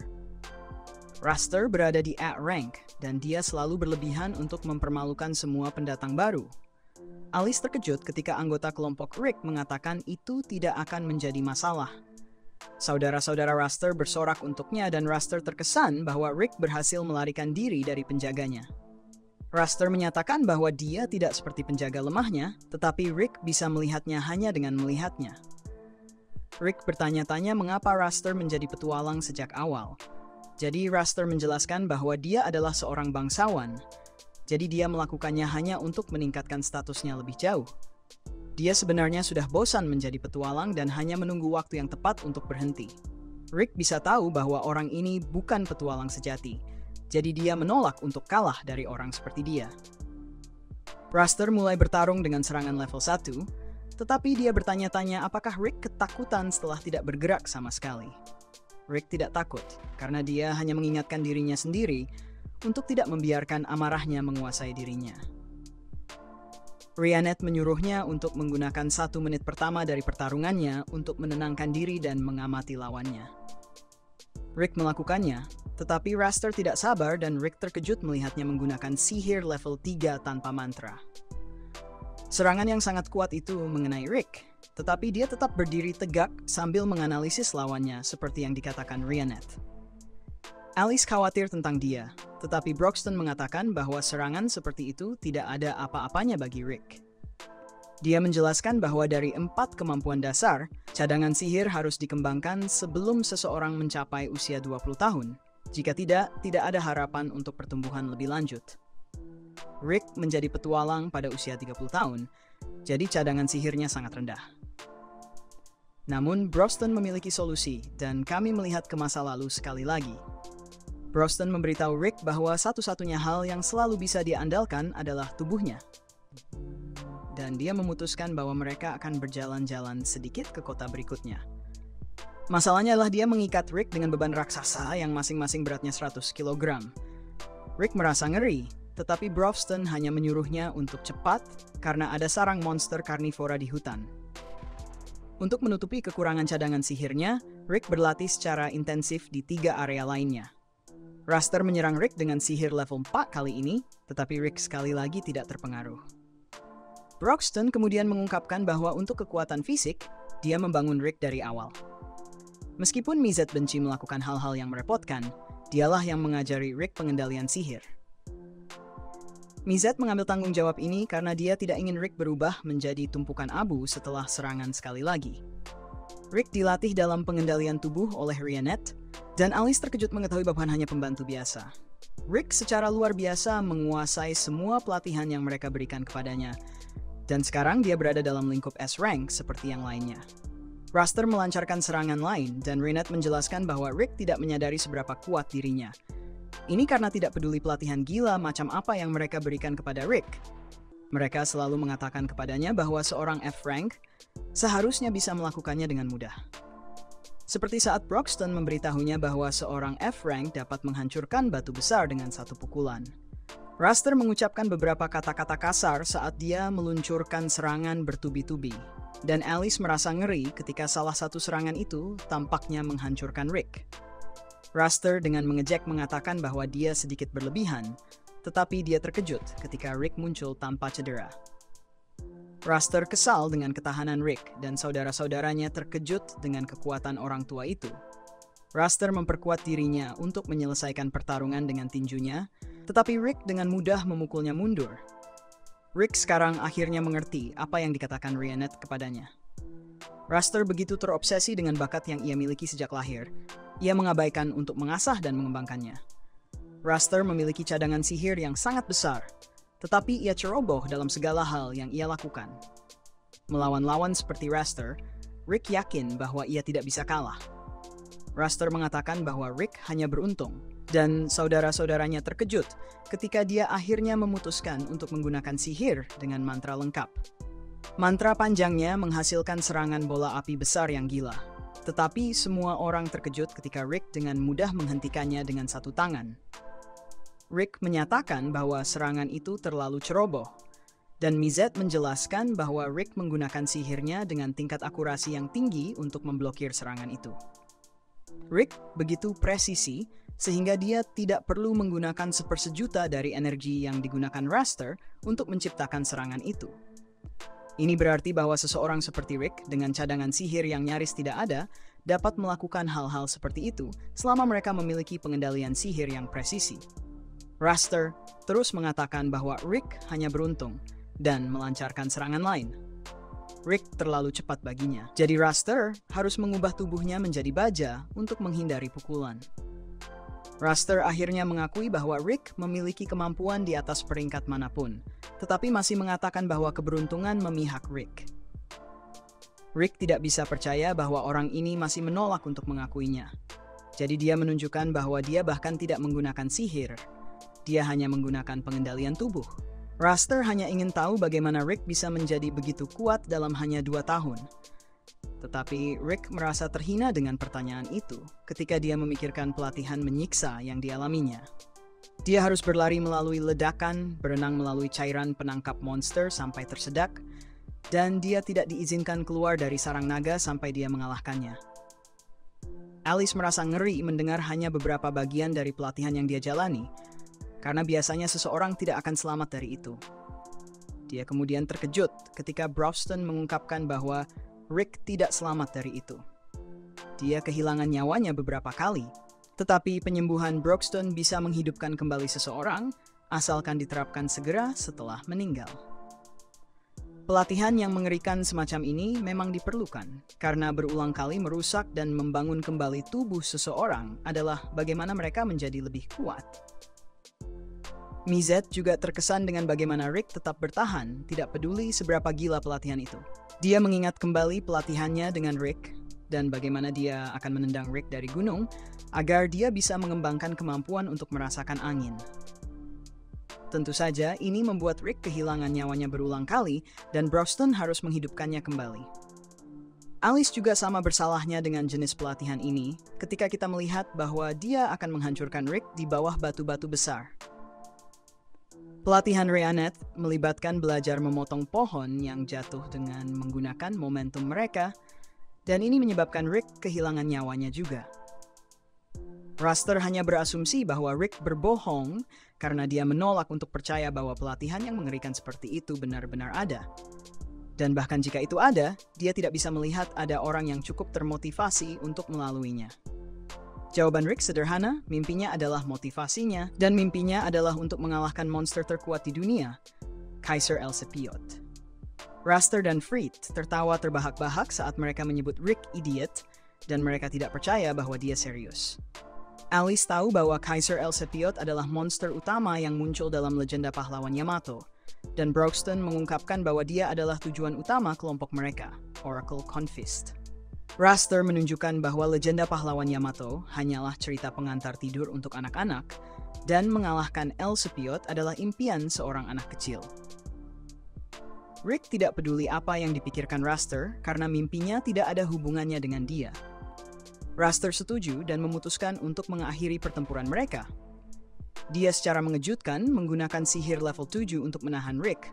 Raster berada di A-Rank dan dia selalu berlebihan untuk mempermalukan semua pendatang baru. Alice terkejut ketika anggota kelompok Rick mengatakan itu tidak akan menjadi masalah. Saudara-saudara Raster bersorak untuknya dan Raster terkesan bahwa Rick berhasil melarikan diri dari penjaganya. Raster menyatakan bahwa dia tidak seperti penjaga lemahnya, tetapi Rick bisa melihatnya hanya dengan melihatnya. Rick bertanya-tanya mengapa Raster menjadi petualang sejak awal. Jadi Raster menjelaskan bahwa dia adalah seorang bangsawan, jadi dia melakukannya hanya untuk meningkatkan statusnya lebih jauh. Dia sebenarnya sudah bosan menjadi petualang dan hanya menunggu waktu yang tepat untuk berhenti. Rick bisa tahu bahwa orang ini bukan petualang sejati, jadi dia menolak untuk kalah dari orang seperti dia. Raster mulai bertarung dengan serangan level 1, tetapi dia bertanya-tanya apakah Rick ketakutan setelah tidak bergerak sama sekali. Rick tidak takut, karena dia hanya mengingatkan dirinya sendiri untuk tidak membiarkan amarahnya menguasai dirinya. Renette menyuruhnya untuk menggunakan 1 menit pertama dari pertarungannya untuk menenangkan diri dan mengamati lawannya. Rick melakukannya, tetapi Raster tidak sabar dan Rick terkejut melihatnya menggunakan sihir level 3 tanpa mantra. Serangan yang sangat kuat itu mengenai Rick, tetapi dia tetap berdiri tegak sambil menganalisis lawannya seperti yang dikatakan Renette. Alice khawatir tentang dia, tetapi Broxton mengatakan bahwa serangan seperti itu tidak ada apa-apanya bagi Rick. Dia menjelaskan bahwa dari 4 kemampuan dasar, cadangan sihir harus dikembangkan sebelum seseorang mencapai usia 20 tahun. Jika tidak ada harapan untuk pertumbuhan lebih lanjut. Rick menjadi petualang pada usia 30 tahun, jadi cadangan sihirnya sangat rendah. Namun, Broxton memiliki solusi, dan kami melihat ke masa lalu sekali lagi. Broxton memberitahu Rick bahwa satu-satunya hal yang selalu bisa dia andalkan adalah tubuhnya. Dan dia memutuskan bahwa mereka akan berjalan-jalan sedikit ke kota berikutnya. Masalahnya adalah dia mengikat Rick dengan beban raksasa yang masing-masing beratnya 100 kg. Rick merasa ngeri, tetapi Broxton hanya menyuruhnya untuk cepat karena ada sarang monster karnivora di hutan. Untuk menutupi kekurangan cadangan sihirnya, Rick berlatih secara intensif di 3 area lainnya. Raster menyerang Rick dengan sihir level 4 kali ini, tetapi Rick sekali lagi tidak terpengaruh. Broxton kemudian mengungkapkan bahwa untuk kekuatan fisik, dia membangun Rick dari awal. Meskipun Mizet benci melakukan hal-hal yang merepotkan, dialah yang mengajari Rick pengendalian sihir. Mizet mengambil tanggung jawab ini karena dia tidak ingin Rick berubah menjadi tumpukan abu setelah serangan sekali lagi. Rick dilatih dalam pengendalian tubuh oleh Rionette, dan Alice terkejut mengetahui bahwa hanya pembantu biasa. Rick secara luar biasa menguasai semua pelatihan yang mereka berikan kepadanya, dan sekarang dia berada dalam lingkup S-Rank seperti yang lainnya. Raster melancarkan serangan lain, dan Rionette menjelaskan bahwa Rick tidak menyadari seberapa kuat dirinya. Ini karena tidak peduli pelatihan gila macam apa yang mereka berikan kepada Rick. Mereka selalu mengatakan kepadanya bahwa seorang F-Rank seharusnya bisa melakukannya dengan mudah. Seperti saat Broxton memberitahunya bahwa seorang F-Rank dapat menghancurkan batu besar dengan satu pukulan. Raster mengucapkan beberapa kata-kata kasar saat dia meluncurkan serangan bertubi-tubi, dan Alice merasa ngeri ketika salah satu serangan itu tampaknya menghancurkan Rick. Raster dengan mengejek mengatakan bahwa dia sedikit berlebihan, tetapi dia terkejut ketika Rick muncul tanpa cedera. Raster kesal dengan ketahanan Rick, dan saudara-saudaranya terkejut dengan kekuatan orang tua itu. Raster memperkuat dirinya untuk menyelesaikan pertarungan dengan tinjunya, tetapi Rick dengan mudah memukulnya mundur. Rick sekarang akhirnya mengerti apa yang dikatakan Rionette kepadanya. Raster begitu terobsesi dengan bakat yang ia miliki sejak lahir, ia mengabaikan untuk mengasah dan mengembangkannya. Raster memiliki cadangan sihir yang sangat besar, tetapi ia ceroboh dalam segala hal yang ia lakukan. Melawan lawan seperti Raster, Rick yakin bahwa ia tidak bisa kalah. Raster mengatakan bahwa Rick hanya beruntung, dan saudara-saudaranya terkejut ketika dia akhirnya memutuskan untuk menggunakan sihir dengan mantra lengkap. Mantra panjangnya menghasilkan serangan bola api besar yang gila, tetapi semua orang terkejut ketika Rick dengan mudah menghentikannya dengan satu tangan. Rick menyatakan bahwa serangan itu terlalu ceroboh, dan Mizet menjelaskan bahwa Rick menggunakan sihirnya dengan tingkat akurasi yang tinggi untuk memblokir serangan itu. Rick begitu presisi sehingga dia tidak perlu menggunakan sepersejuta dari energi yang digunakan Raster untuk menciptakan serangan itu. Ini berarti bahwa seseorang seperti Rick dengan cadangan sihir yang nyaris tidak ada dapat melakukan hal-hal seperti itu selama mereka memiliki pengendalian sihir yang presisi. Raster terus mengatakan bahwa Rick hanya beruntung dan melancarkan serangan lain. Rick terlalu cepat baginya, jadi Raster harus mengubah tubuhnya menjadi baja untuk menghindari pukulan. Raster akhirnya mengakui bahwa Rick memiliki kemampuan di atas peringkat manapun, tetapi masih mengatakan bahwa keberuntungan memihak Rick. Rick tidak bisa percaya bahwa orang ini masih menolak untuk mengakuinya. Jadi dia menunjukkan bahwa dia bahkan tidak menggunakan sihir. Dia hanya menggunakan pengendalian tubuh. Raster hanya ingin tahu bagaimana Rick bisa menjadi begitu kuat dalam hanya 2 tahun. Tetapi Rick merasa terhina dengan pertanyaan itu ketika dia memikirkan pelatihan menyiksa yang dialaminya. Dia harus berlari melalui ledakan, berenang melalui cairan penangkap monster sampai tersedak, dan dia tidak diizinkan keluar dari sarang naga sampai dia mengalahkannya. Alice merasa ngeri mendengar hanya beberapa bagian dari pelatihan yang dia jalani, karena biasanya seseorang tidak akan selamat dari itu. Dia kemudian terkejut ketika Broxton mengungkapkan bahwa Rick tidak selamat dari itu. Dia kehilangan nyawanya beberapa kali, tetapi penyembuhan Broxton bisa menghidupkan kembali seseorang asalkan diterapkan segera setelah meninggal. Pelatihan yang mengerikan semacam ini memang diperlukan, karena berulang kali merusak dan membangun kembali tubuh seseorang adalah bagaimana mereka menjadi lebih kuat. Mizet juga terkesan dengan bagaimana Rick tetap bertahan, tidak peduli seberapa gila pelatihan itu. Dia mengingat kembali pelatihannya dengan Rick, dan bagaimana dia akan menendang Rick dari gunung, agar dia bisa mengembangkan kemampuan untuk merasakan angin. Tentu saja, ini membuat Rick kehilangan nyawanya berulang kali, dan Broxton harus menghidupkannya kembali. Alice juga sama bersalahnya dengan jenis pelatihan ini, ketika kita melihat bahwa dia akan menghancurkan Rick di bawah batu-batu besar. Pelatihan Rionette melibatkan belajar memotong pohon yang jatuh dengan menggunakan momentum mereka, dan ini menyebabkan Rick kehilangan nyawanya juga. Raster hanya berasumsi bahwa Rick berbohong karena dia menolak untuk percaya bahwa pelatihan yang mengerikan seperti itu benar-benar ada. Dan bahkan jika itu ada, dia tidak bisa melihat ada orang yang cukup termotivasi untuk melaluinya. Jawaban Rick sederhana, mimpinya adalah motivasinya, dan mimpinya adalah untuk mengalahkan monster terkuat di dunia, Kaiser Elsepiot. Raster dan Fried tertawa terbahak-bahak saat mereka menyebut Rick idiot dan mereka tidak percaya bahwa dia serius. Alice tahu bahwa Kaiser El Sephiroth adalah monster utama yang muncul dalam legenda pahlawan Yamato, dan Broxton mengungkapkan bahwa dia adalah tujuan utama kelompok mereka, Oracle Confist. Raster menunjukkan bahwa legenda pahlawan Yamato hanyalah cerita pengantar tidur untuk anak-anak, dan mengalahkan El Sephiroth adalah impian seorang anak kecil. Rick tidak peduli apa yang dipikirkan Raster karena mimpinya tidak ada hubungannya dengan dia. Raster setuju dan memutuskan untuk mengakhiri pertempuran mereka. Dia secara mengejutkan menggunakan sihir level 7 untuk menahan Rick.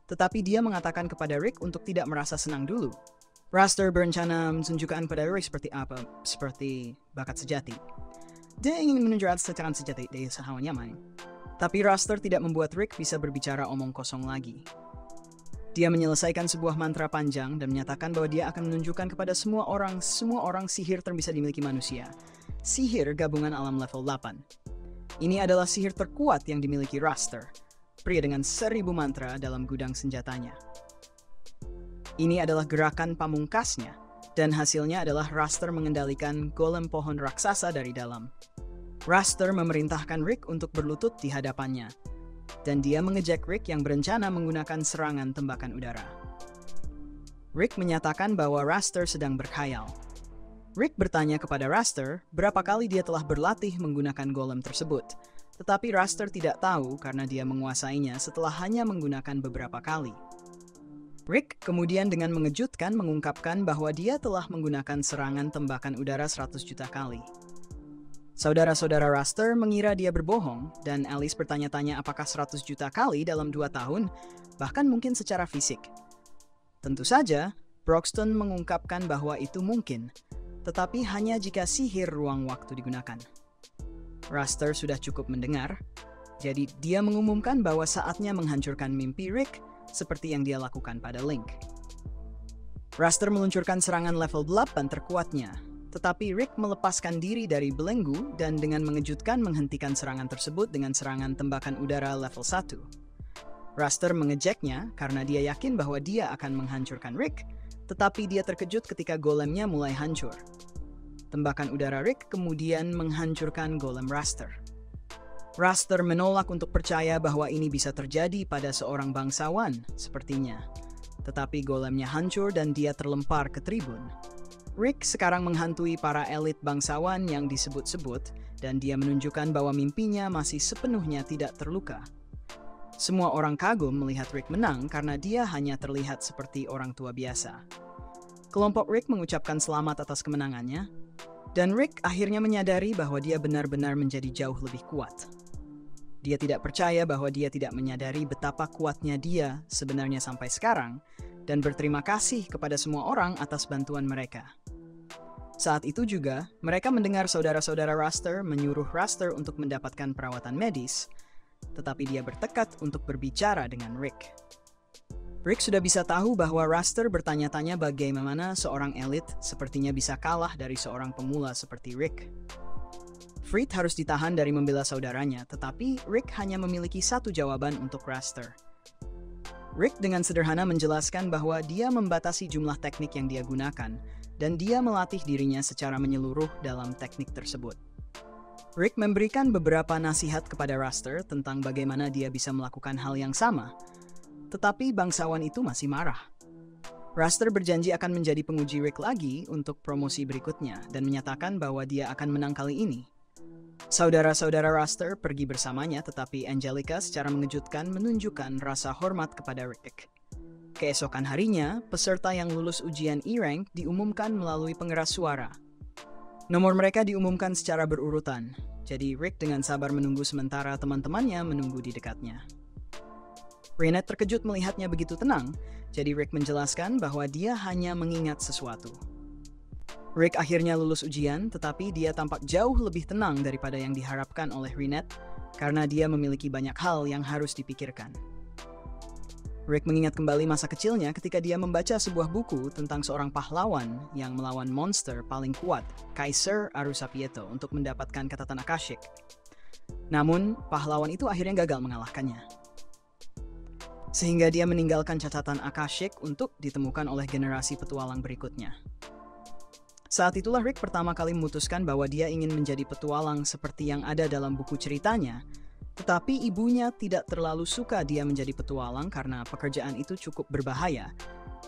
Tetapi dia mengatakan kepada Rick untuk tidak merasa senang dulu. Raster berencana menunjukkan pada Rick seperti apa, seperti bakat sejati. Dia ingin menunjukkan secara sejati dari sahawan nyaman. Tapi Raster tidak membuat Rick bisa berbicara omong kosong lagi. Dia menyelesaikan sebuah mantra panjang dan menyatakan bahwa dia akan menunjukkan kepada semua orang sihir terbisa dimiliki manusia. Sihir gabungan alam level 8. Ini adalah sihir terkuat yang dimiliki Raster, pria dengan 1000 mantra dalam gudang senjatanya. Ini adalah gerakan pamungkasnya, dan hasilnya adalah Raster mengendalikan golem pohon raksasa dari dalam. Raster memerintahkan Rick untuk berlutut di hadapannya, dan dia mengejek Rick yang berencana menggunakan serangan tembakan udara. Rick menyatakan bahwa Raster sedang berkhayal. Rick bertanya kepada Raster berapa kali dia telah berlatih menggunakan golem tersebut, tetapi Raster tidak tahu karena dia menguasainya setelah hanya menggunakan beberapa kali. Rick kemudian dengan mengejutkan mengungkapkan bahwa dia telah menggunakan serangan tembakan udara 100 juta kali. Saudara-saudara Raster mengira dia berbohong, dan Alice bertanya-tanya apakah 100 juta kali dalam 2 tahun, bahkan mungkin secara fisik. Tentu saja, Broxton mengungkapkan bahwa itu mungkin, tetapi hanya jika sihir ruang waktu digunakan. Raster sudah cukup mendengar, jadi dia mengumumkan bahwa saatnya menghancurkan mimpi Rick seperti yang dia lakukan pada Link. Raster meluncurkan serangan level 8 terkuatnya, tetapi Rick melepaskan diri dari belenggu dan dengan mengejutkan menghentikan serangan tersebut dengan serangan tembakan udara level 1. Raster mengejeknya karena dia yakin bahwa dia akan menghancurkan Rick, tetapi dia terkejut ketika golemnya mulai hancur. Tembakan udara Rick kemudian menghancurkan golem Raster. Raster menolak untuk percaya bahwa ini bisa terjadi pada seorang bangsawan, sepertinya. Tetapi golemnya hancur dan dia terlempar ke tribun. Rick sekarang menghantui para elit bangsawan yang disebut-sebut, dan dia menunjukkan bahwa mimpinya masih sepenuhnya tidak terluka. Semua orang kagum melihat Rick menang karena dia hanya terlihat seperti orang tua biasa. Kelompok Rick mengucapkan selamat atas kemenangannya, dan Rick akhirnya menyadari bahwa dia benar-benar menjadi jauh lebih kuat. Dia tidak percaya bahwa dia tidak menyadari betapa kuatnya dia sebenarnya sampai sekarang, dan berterima kasih kepada semua orang atas bantuan mereka. Saat itu juga, mereka mendengar saudara-saudara Raster menyuruh Raster untuk mendapatkan perawatan medis, tetapi dia bertekad untuk berbicara dengan Rick. Rick sudah bisa tahu bahwa Raster bertanya-tanya bagaimana seorang elit sepertinya bisa kalah dari seorang pemula seperti Rick. Fried harus ditahan dari membela saudaranya, tetapi Rick hanya memiliki satu jawaban untuk Raster. Rick dengan sederhana menjelaskan bahwa dia membatasi jumlah teknik yang dia gunakan, dan dia melatih dirinya secara menyeluruh dalam teknik tersebut. Rick memberikan beberapa nasihat kepada Raster tentang bagaimana dia bisa melakukan hal yang sama, tetapi bangsawan itu masih marah. Raster berjanji akan menjadi penguji Rick lagi untuk promosi berikutnya dan menyatakan bahwa dia akan menang kali ini. Saudara-saudara Raster pergi bersamanya, tetapi Angelica secara mengejutkan menunjukkan rasa hormat kepada Rick. Keesokan harinya, peserta yang lulus ujian E-Rank diumumkan melalui pengeras suara. Nomor mereka diumumkan secara berurutan, jadi Rick dengan sabar menunggu sementara teman-temannya menunggu di dekatnya. Renette terkejut melihatnya begitu tenang, jadi Rick menjelaskan bahwa dia hanya mengingat sesuatu. Rick akhirnya lulus ujian, tetapi dia tampak jauh lebih tenang daripada yang diharapkan oleh Renette karena dia memiliki banyak hal yang harus dipikirkan. Rick mengingat kembali masa kecilnya ketika dia membaca sebuah buku tentang seorang pahlawan yang melawan monster paling kuat, Kaiser Arusapieto, untuk mendapatkan catatan Akashic. Namun, pahlawan itu akhirnya gagal mengalahkannya. sehingga dia meninggalkan catatan Akashic untuk ditemukan oleh generasi petualang berikutnya. Saat itulah Rick pertama kali memutuskan bahwa dia ingin menjadi petualang seperti yang ada dalam buku ceritanya, tetapi ibunya tidak terlalu suka dia menjadi petualang karena pekerjaan itu cukup berbahaya.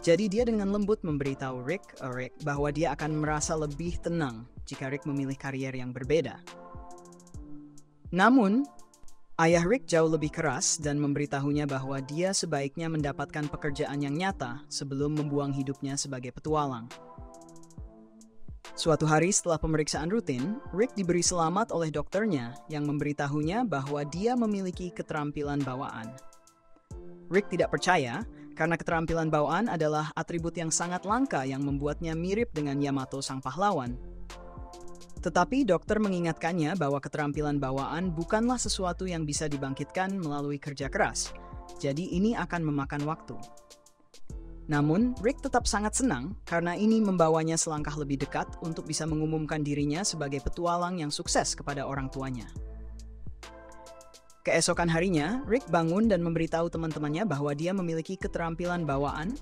Jadi dia dengan lembut memberitahu Rick bahwa dia akan merasa lebih tenang jika Rick memilih karier yang berbeda. Namun, ayah Rick jauh lebih keras dan memberitahunya bahwa dia sebaiknya mendapatkan pekerjaan yang nyata sebelum membuang hidupnya sebagai petualang. Suatu hari setelah pemeriksaan rutin, Rick diberi selamat oleh dokternya yang memberitahunya bahwa dia memiliki keterampilan bawaan. Rick tidak percaya karena keterampilan bawaan adalah atribut yang sangat langka yang membuatnya mirip dengan Yamato sang pahlawan. Tetapi dokter mengingatkannya bahwa keterampilan bawaan bukanlah sesuatu yang bisa dibangkitkan melalui kerja keras, jadi ini akan memakan waktu. Namun, Rick tetap sangat senang karena ini membawanya selangkah lebih dekat untuk bisa mengumumkan dirinya sebagai petualang yang sukses kepada orang tuanya. Keesokan harinya, Rick bangun dan memberitahu teman-temannya bahwa dia memiliki keterampilan bawaan,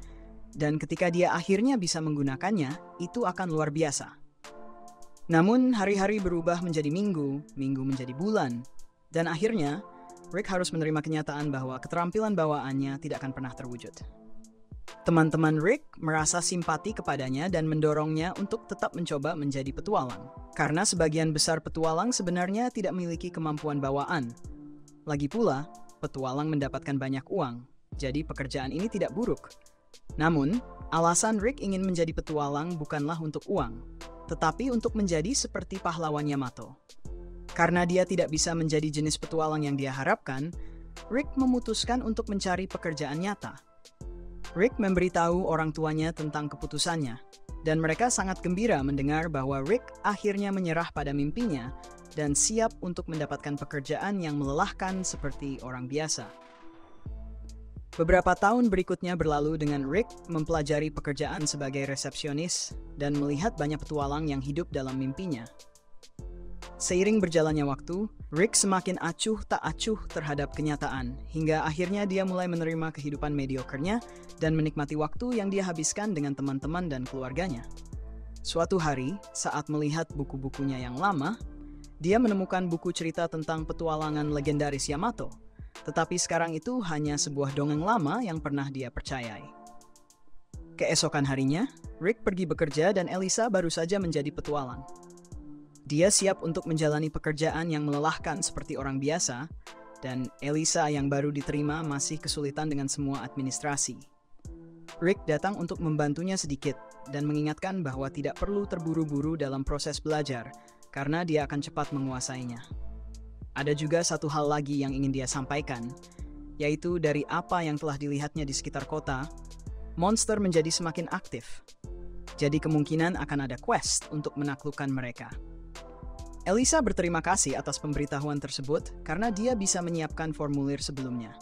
dan ketika dia akhirnya bisa menggunakannya, itu akan luar biasa. Namun, hari-hari berubah menjadi minggu, minggu menjadi bulan, dan akhirnya, Rick harus menerima kenyataan bahwa keterampilan bawaannya tidak akan pernah terwujud. Teman-teman Rick merasa simpati kepadanya dan mendorongnya untuk tetap mencoba menjadi petualang, karena sebagian besar petualang sebenarnya tidak memiliki kemampuan bawaan. Lagi pula, petualang mendapatkan banyak uang, jadi pekerjaan ini tidak buruk. Namun, alasan Rick ingin menjadi petualang bukanlah untuk uang, tetapi untuk menjadi seperti pahlawan Yamato. Karena dia tidak bisa menjadi jenis petualang yang dia harapkan, Rick memutuskan untuk mencari pekerjaan nyata. Rick memberitahu orang tuanya tentang keputusannya, dan mereka sangat gembira mendengar bahwa Rick akhirnya menyerah pada mimpinya dan siap untuk mendapatkan pekerjaan yang melelahkan seperti orang biasa. Beberapa tahun berikutnya berlalu dengan Rick mempelajari pekerjaan sebagai resepsionis dan melihat banyak petualang yang hidup dalam mimpinya. Seiring berjalannya waktu, Rick semakin acuh tak acuh terhadap kenyataan, hingga akhirnya dia mulai menerima kehidupan mediokernya dan menikmati waktu yang dia habiskan dengan teman-teman dan keluarganya. Suatu hari, saat melihat buku-bukunya yang lama, dia menemukan buku cerita tentang petualangan legendaris Yamato, tetapi sekarang itu hanya sebuah dongeng lama yang pernah dia percayai. Keesokan harinya, Rick pergi bekerja dan Elisa baru saja menjadi petualang. Dia siap untuk menjalani pekerjaan yang melelahkan seperti orang biasa, dan Elisa yang baru diterima masih kesulitan dengan semua administrasi. Rick datang untuk membantunya sedikit dan mengingatkan bahwa tidak perlu terburu-buru dalam proses belajar, karena dia akan cepat menguasainya. Ada juga satu hal lagi yang ingin dia sampaikan, yaitu dari apa yang telah dilihatnya di sekitar kota, monster menjadi semakin aktif. Jadi kemungkinan akan ada quest untuk menaklukkan mereka. Elisa berterima kasih atas pemberitahuan tersebut karena dia bisa menyiapkan formulir sebelumnya.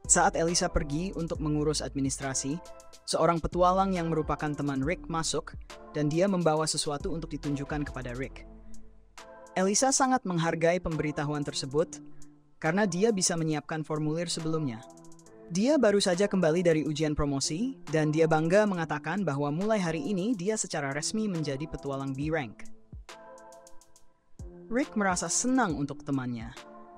Saat Elisa pergi untuk mengurus administrasi, seorang petualang yang merupakan teman Rick masuk dan dia membawa sesuatu untuk ditunjukkan kepada Rick. Elisa sangat menghargai pemberitahuan tersebut karena dia bisa menyiapkan formulir sebelumnya. Dia baru saja kembali dari ujian promosi dan dia bangga mengatakan bahwa mulai hari ini dia secara resmi menjadi petualang B-Rank. Rick merasa senang untuk temannya,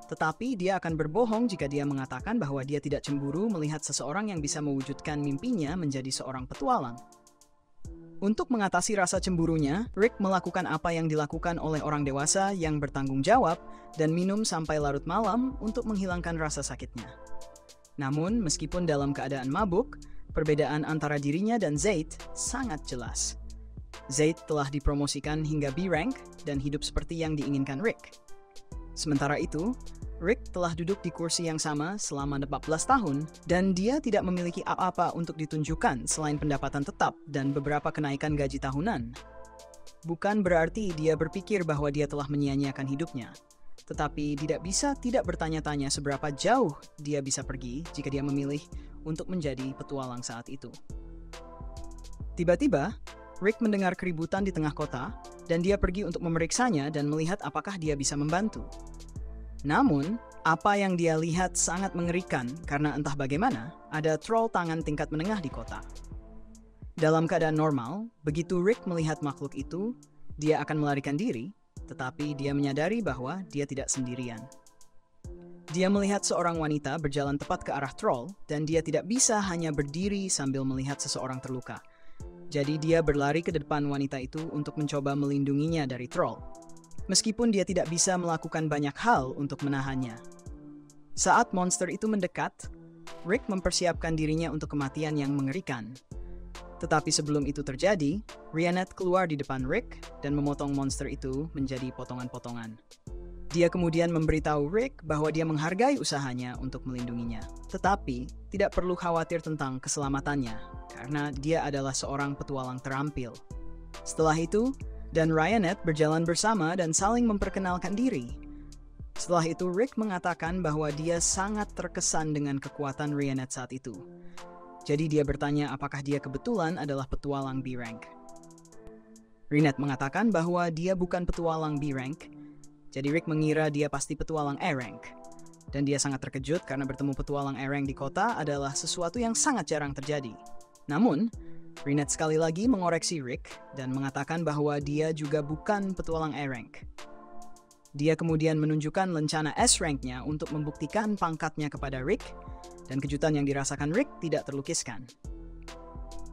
tetapi dia akan berbohong jika dia mengatakan bahwa dia tidak cemburu melihat seseorang yang bisa mewujudkan mimpinya menjadi seorang petualang. Untuk mengatasi rasa cemburunya, Rick melakukan apa yang dilakukan oleh orang dewasa yang bertanggung jawab dan minum sampai larut malam untuk menghilangkan rasa sakitnya. Namun, meskipun dalam keadaan mabuk, perbedaan antara dirinya dan Zaid sangat jelas. Zaid telah dipromosikan hingga B-Rank dan hidup seperti yang diinginkan Rick. Sementara itu, Rick telah duduk di kursi yang sama selama 14 tahun dan dia tidak memiliki apa-apa untuk ditunjukkan selain pendapatan tetap dan beberapa kenaikan gaji tahunan. Bukan berarti dia berpikir bahwa dia telah menyia-nyiakan hidupnya, tetapi tidak bisa tidak bertanya-tanya seberapa jauh dia bisa pergi jika dia memilih untuk menjadi petualang saat itu. Tiba-tiba, Rick mendengar keributan di tengah kota, dan dia pergi untuk memeriksanya dan melihat apakah dia bisa membantu. Namun, Apa yang dia lihat sangat mengerikan karena entah bagaimana, ada troll tangan tingkat menengah di kota. Dalam keadaan normal, begitu Rick melihat makhluk itu, dia akan melarikan diri, tetapi dia menyadari bahwa dia tidak sendirian. Dia melihat seorang wanita berjalan tepat ke arah troll, dan dia tidak bisa hanya berdiri sambil melihat seseorang terluka. Jadi dia berlari ke depan wanita itu untuk mencoba melindunginya dari troll. Meskipun dia tidak bisa melakukan banyak hal untuk menahannya. Saat monster itu mendekat, Rick mempersiapkan dirinya untuk kematian yang mengerikan. Tetapi sebelum itu terjadi, Rionette keluar di depan Rick dan memotong monster itu menjadi potongan-potongan. Dia kemudian memberitahu Rick bahwa dia menghargai usahanya untuk melindunginya. Tetapi, tidak perlu khawatir tentang keselamatannya, karena dia adalah seorang petualang terampil. Setelah itu, Dan Rionette berjalan bersama dan saling memperkenalkan diri. Setelah itu, Rick mengatakan bahwa dia sangat terkesan dengan kekuatan Rionette saat itu. Jadi dia bertanya apakah dia kebetulan adalah petualang B-Rank. Rionette mengatakan bahwa dia bukan petualang B-Rank, jadi Rick mengira dia pasti petualang A-Rank. Dan dia sangat terkejut karena bertemu petualang A-Rank di kota adalah sesuatu yang sangat jarang terjadi. Namun, Rionette sekali lagi mengoreksi Rick dan mengatakan bahwa dia juga bukan petualang A-Rank. Dia kemudian menunjukkan lencana S-Rank-nya untuk membuktikan pangkatnya kepada Rick, dan kejutan yang dirasakan Rick tidak terlukiskan.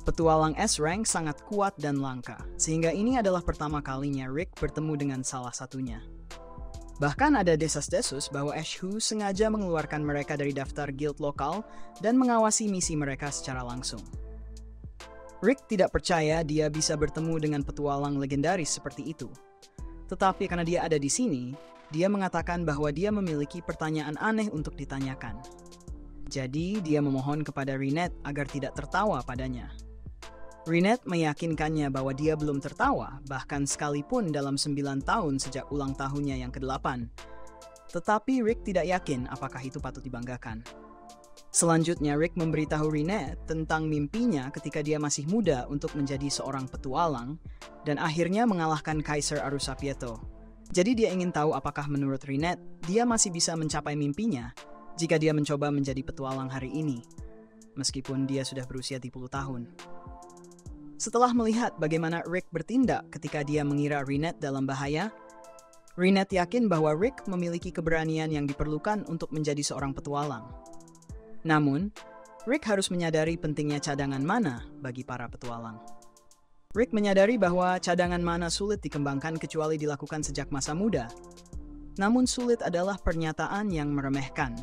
Petualang S-Rank sangat kuat dan langka, sehingga ini adalah pertama kalinya Rick bertemu dengan salah satunya. Bahkan ada desas-desus bahwa Ash Hu sengaja mengeluarkan mereka dari daftar guild lokal dan mengawasi misi mereka secara langsung. Rick tidak percaya dia bisa bertemu dengan petualang legendaris seperti itu. Tetapi karena dia ada di sini, dia mengatakan bahwa dia memiliki pertanyaan aneh untuk ditanyakan. Jadi dia memohon kepada Rionette agar tidak tertawa padanya. Rionette meyakinkannya bahwa dia belum tertawa, bahkan sekalipun dalam 9 tahun sejak ulang tahunnya yang ke-8. Tetapi Rick tidak yakin apakah itu patut dibanggakan. Selanjutnya, Rick memberitahu Rionette tentang mimpinya ketika dia masih muda untuk menjadi seorang petualang, dan akhirnya mengalahkan Kaisar Arusapieto. Jadi dia ingin tahu apakah menurut Rionette, dia masih bisa mencapai mimpinya jika dia mencoba menjadi petualang hari ini, meskipun dia sudah berusia 30 tahun. Setelah melihat bagaimana Rick bertindak ketika dia mengira Rionette dalam bahaya, Rionette yakin bahwa Rick memiliki keberanian yang diperlukan untuk menjadi seorang petualang. Namun, Rick harus menyadari pentingnya cadangan mana bagi para petualang. Rick menyadari bahwa cadangan mana sulit dikembangkan kecuali dilakukan sejak masa muda. Namun sulit adalah pernyataan yang meremehkan,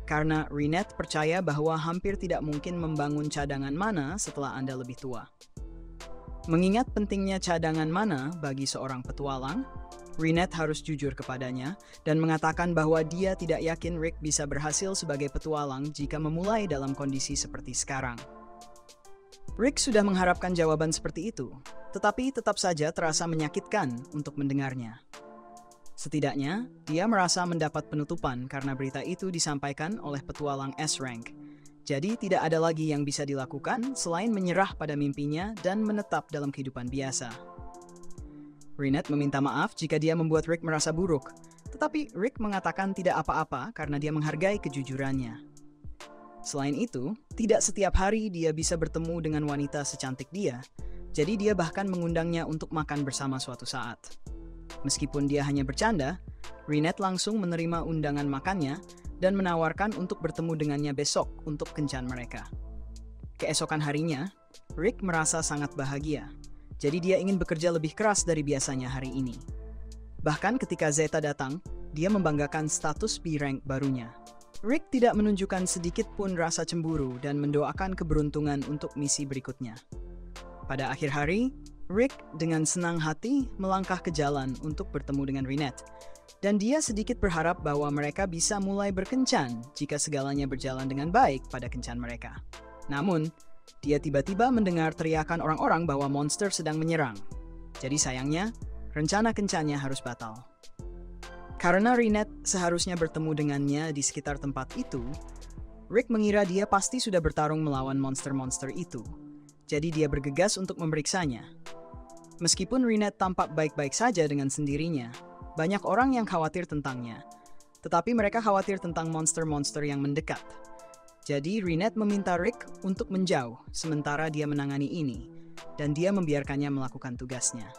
karena Rionette percaya bahwa hampir tidak mungkin membangun cadangan mana setelah Anda lebih tua. Mengingat pentingnya cadangan mana bagi seorang petualang, Rionette harus jujur kepadanya dan mengatakan bahwa dia tidak yakin Rick bisa berhasil sebagai petualang jika memulai dalam kondisi seperti sekarang. Rick sudah mengharapkan jawaban seperti itu, tetapi tetap saja terasa menyakitkan untuk mendengarnya. Setidaknya, dia merasa mendapat penutupan karena berita itu disampaikan oleh petualang S-Rank. Jadi tidak ada lagi yang bisa dilakukan selain menyerah pada mimpinya dan menetap dalam kehidupan biasa. Rionette meminta maaf jika dia membuat Rick merasa buruk, tetapi Rick mengatakan tidak apa-apa karena dia menghargai kejujurannya. Selain itu, tidak setiap hari dia bisa bertemu dengan wanita secantik dia, jadi dia bahkan mengundangnya untuk makan bersama suatu saat. Meskipun dia hanya bercanda, Rionette langsung menerima undangan makannya dan menawarkan untuk bertemu dengannya besok untuk kencan mereka. Keesokan harinya, Rick merasa sangat bahagia. Jadi dia ingin bekerja lebih keras dari biasanya hari ini. Bahkan ketika Zeta datang, dia membanggakan status B-Rank barunya. Rick tidak menunjukkan sedikit pun rasa cemburu dan mendoakan keberuntungan untuk misi berikutnya. Pada akhir hari, Rick dengan senang hati melangkah ke jalan untuk bertemu dengan Rionette. Dan dia sedikit berharap bahwa mereka bisa mulai berkencan jika segalanya berjalan dengan baik pada kencan mereka. Namun, dia tiba-tiba mendengar teriakan orang-orang bahwa monster sedang menyerang. Jadi sayangnya, rencana kencannya harus batal. Karena Rionette seharusnya bertemu dengannya di sekitar tempat itu, Rick mengira dia pasti sudah bertarung melawan monster-monster itu. Jadi dia bergegas untuk memeriksanya. Meskipun Rionette tampak baik-baik saja dengan sendirinya, banyak orang yang khawatir tentangnya. tetapi mereka khawatir tentang monster-monster yang mendekat. Jadi Rinette meminta Rick untuk menjauh sementara dia menangani ini, dan dia membiarkannya melakukan tugasnya.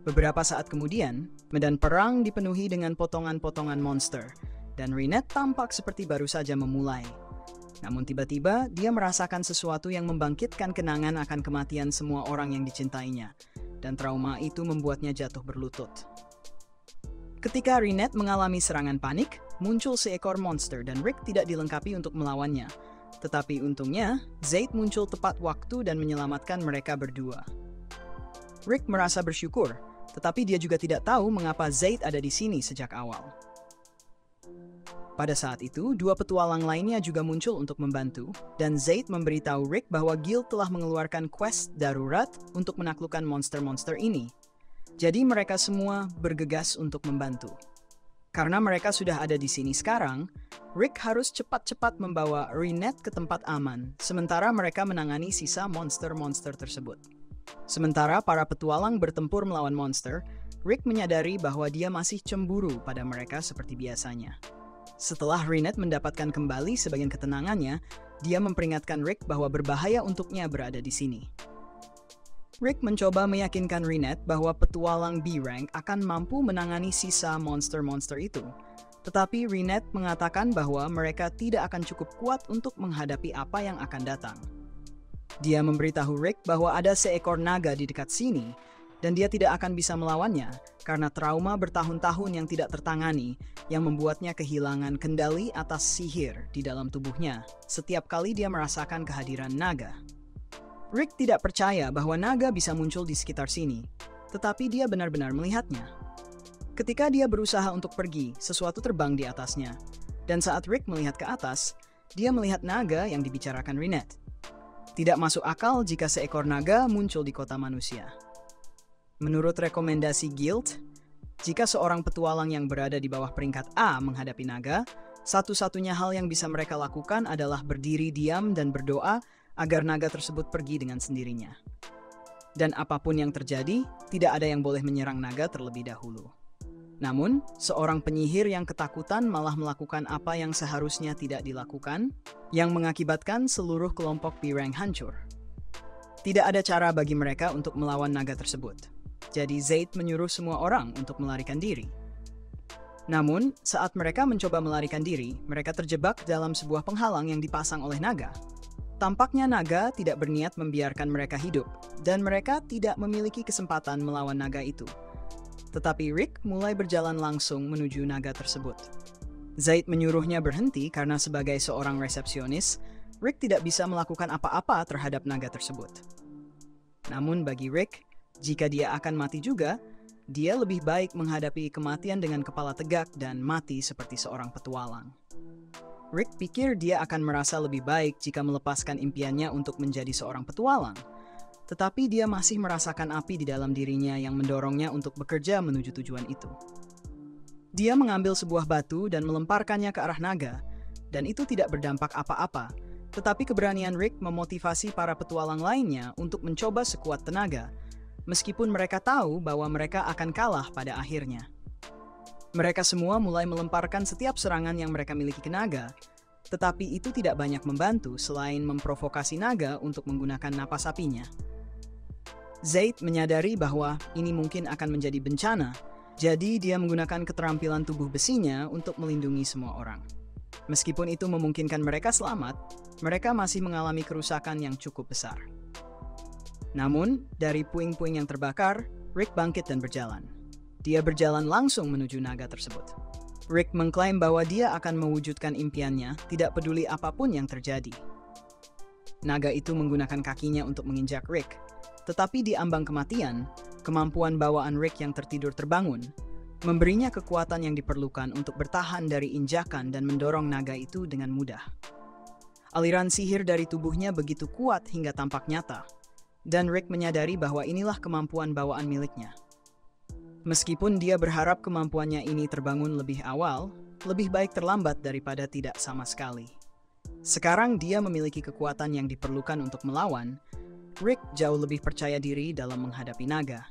Beberapa saat kemudian, medan perang dipenuhi dengan potongan-potongan monster, dan Rinette tampak seperti baru saja memulai. Namun tiba-tiba, dia merasakan sesuatu yang membangkitkan kenangan akan kematian semua orang yang dicintainya, dan trauma itu membuatnya jatuh berlutut. Ketika Rinette mengalami serangan panik, muncul seekor monster dan Rick tidak dilengkapi untuk melawannya. Tetapi untungnya, Zaid muncul tepat waktu dan menyelamatkan mereka berdua. Rick merasa bersyukur, tetapi dia juga tidak tahu mengapa Zaid ada di sini sejak awal. Pada saat itu, dua petualang lainnya juga muncul untuk membantu, dan Zaid memberitahu Rick bahwa Guild telah mengeluarkan quest darurat untuk menaklukkan monster-monster ini. Jadi mereka semua bergegas untuk membantu. Karena mereka sudah ada di sini sekarang, Rick harus cepat-cepat membawa Rinette ke tempat aman, sementara mereka menangani sisa monster-monster tersebut. Sementara para petualang bertempur melawan monster, Rick menyadari bahwa dia masih cemburu pada mereka seperti biasanya. Setelah Rinette mendapatkan kembali sebagian ketenangannya, dia memperingatkan Rick bahwa berbahaya untuknya berada di sini. Rick mencoba meyakinkan Rinette bahwa petualang B-Rank akan mampu menangani sisa monster-monster itu. Tetapi Rinette mengatakan bahwa mereka tidak akan cukup kuat untuk menghadapi apa yang akan datang. Dia memberitahu Rick bahwa ada seekor naga di dekat sini, dan dia tidak akan bisa melawannya karena trauma bertahun-tahun yang tidak tertangani yang membuatnya kehilangan kendali atas sihir di dalam tubuhnya setiap kali dia merasakan kehadiran naga. Rick tidak percaya bahwa naga bisa muncul di sekitar sini, tetapi dia benar-benar melihatnya. Ketika dia berusaha untuk pergi, sesuatu terbang di atasnya, dan saat Rick melihat ke atas, dia melihat naga yang dibicarakan Rinette. Tidak masuk akal jika seekor naga muncul di kota manusia. Menurut rekomendasi Guild, jika seorang petualang yang berada di bawah peringkat A menghadapi naga, satu-satunya hal yang bisa mereka lakukan adalah berdiri diam dan berdoa agar naga tersebut pergi dengan sendirinya. Dan apapun yang terjadi, tidak ada yang boleh menyerang naga terlebih dahulu. Namun, seorang penyihir yang ketakutan malah melakukan apa yang seharusnya tidak dilakukan, yang mengakibatkan seluruh kelompok B-Rank hancur. Tidak ada cara bagi mereka untuk melawan naga tersebut. Jadi Zaid menyuruh semua orang untuk melarikan diri. Namun, saat mereka mencoba melarikan diri, mereka terjebak dalam sebuah penghalang yang dipasang oleh naga. Tampaknya naga tidak berniat membiarkan mereka hidup, dan mereka tidak memiliki kesempatan melawan naga itu. Tetapi Rick mulai berjalan langsung menuju naga tersebut. Zaid menyuruhnya berhenti karena sebagai seorang resepsionis, Rick tidak bisa melakukan apa-apa terhadap naga tersebut. Namun bagi Rick, jika dia akan mati juga, dia lebih baik menghadapi kematian dengan kepala tegak dan mati seperti seorang petualang. Rick pikir dia akan merasa lebih baik jika melepaskan impiannya untuk menjadi seorang petualang. Tetapi dia masih merasakan api di dalam dirinya yang mendorongnya untuk bekerja menuju tujuan itu. Dia mengambil sebuah batu dan melemparkannya ke arah naga, dan itu tidak berdampak apa-apa. Tetapi keberanian Rick memotivasi para petualang lainnya untuk mencoba sekuat tenaga, meskipun mereka tahu bahwa mereka akan kalah pada akhirnya. Mereka semua mulai melemparkan setiap serangan yang mereka miliki ke naga, tetapi itu tidak banyak membantu selain memprovokasi naga untuk menggunakan napas apinya. Zaid menyadari bahwa ini mungkin akan menjadi bencana, jadi dia menggunakan keterampilan tubuh besinya untuk melindungi semua orang. Meskipun itu memungkinkan mereka selamat, mereka masih mengalami kerusakan yang cukup besar. Namun, dari puing-puing yang terbakar, Rick bangkit dan berjalan. Dia berjalan langsung menuju naga tersebut. Rick mengklaim bahwa dia akan mewujudkan impiannya, tidak peduli apapun yang terjadi. Naga itu menggunakan kakinya untuk menginjak Rick, tetapi di ambang kematian, kemampuan bawaan Rick yang tertidur terbangun, memberinya kekuatan yang diperlukan untuk bertahan dari injakan dan mendorong naga itu dengan mudah. Aliran sihir dari tubuhnya begitu kuat hingga tampak nyata, dan Rick menyadari bahwa inilah kemampuan bawaan miliknya. Meskipun dia berharap kemampuannya ini terbangun lebih awal, lebih baik terlambat daripada tidak sama sekali. Sekarang dia memiliki kekuatan yang diperlukan untuk melawan. Rick jauh lebih percaya diri dalam menghadapi naga.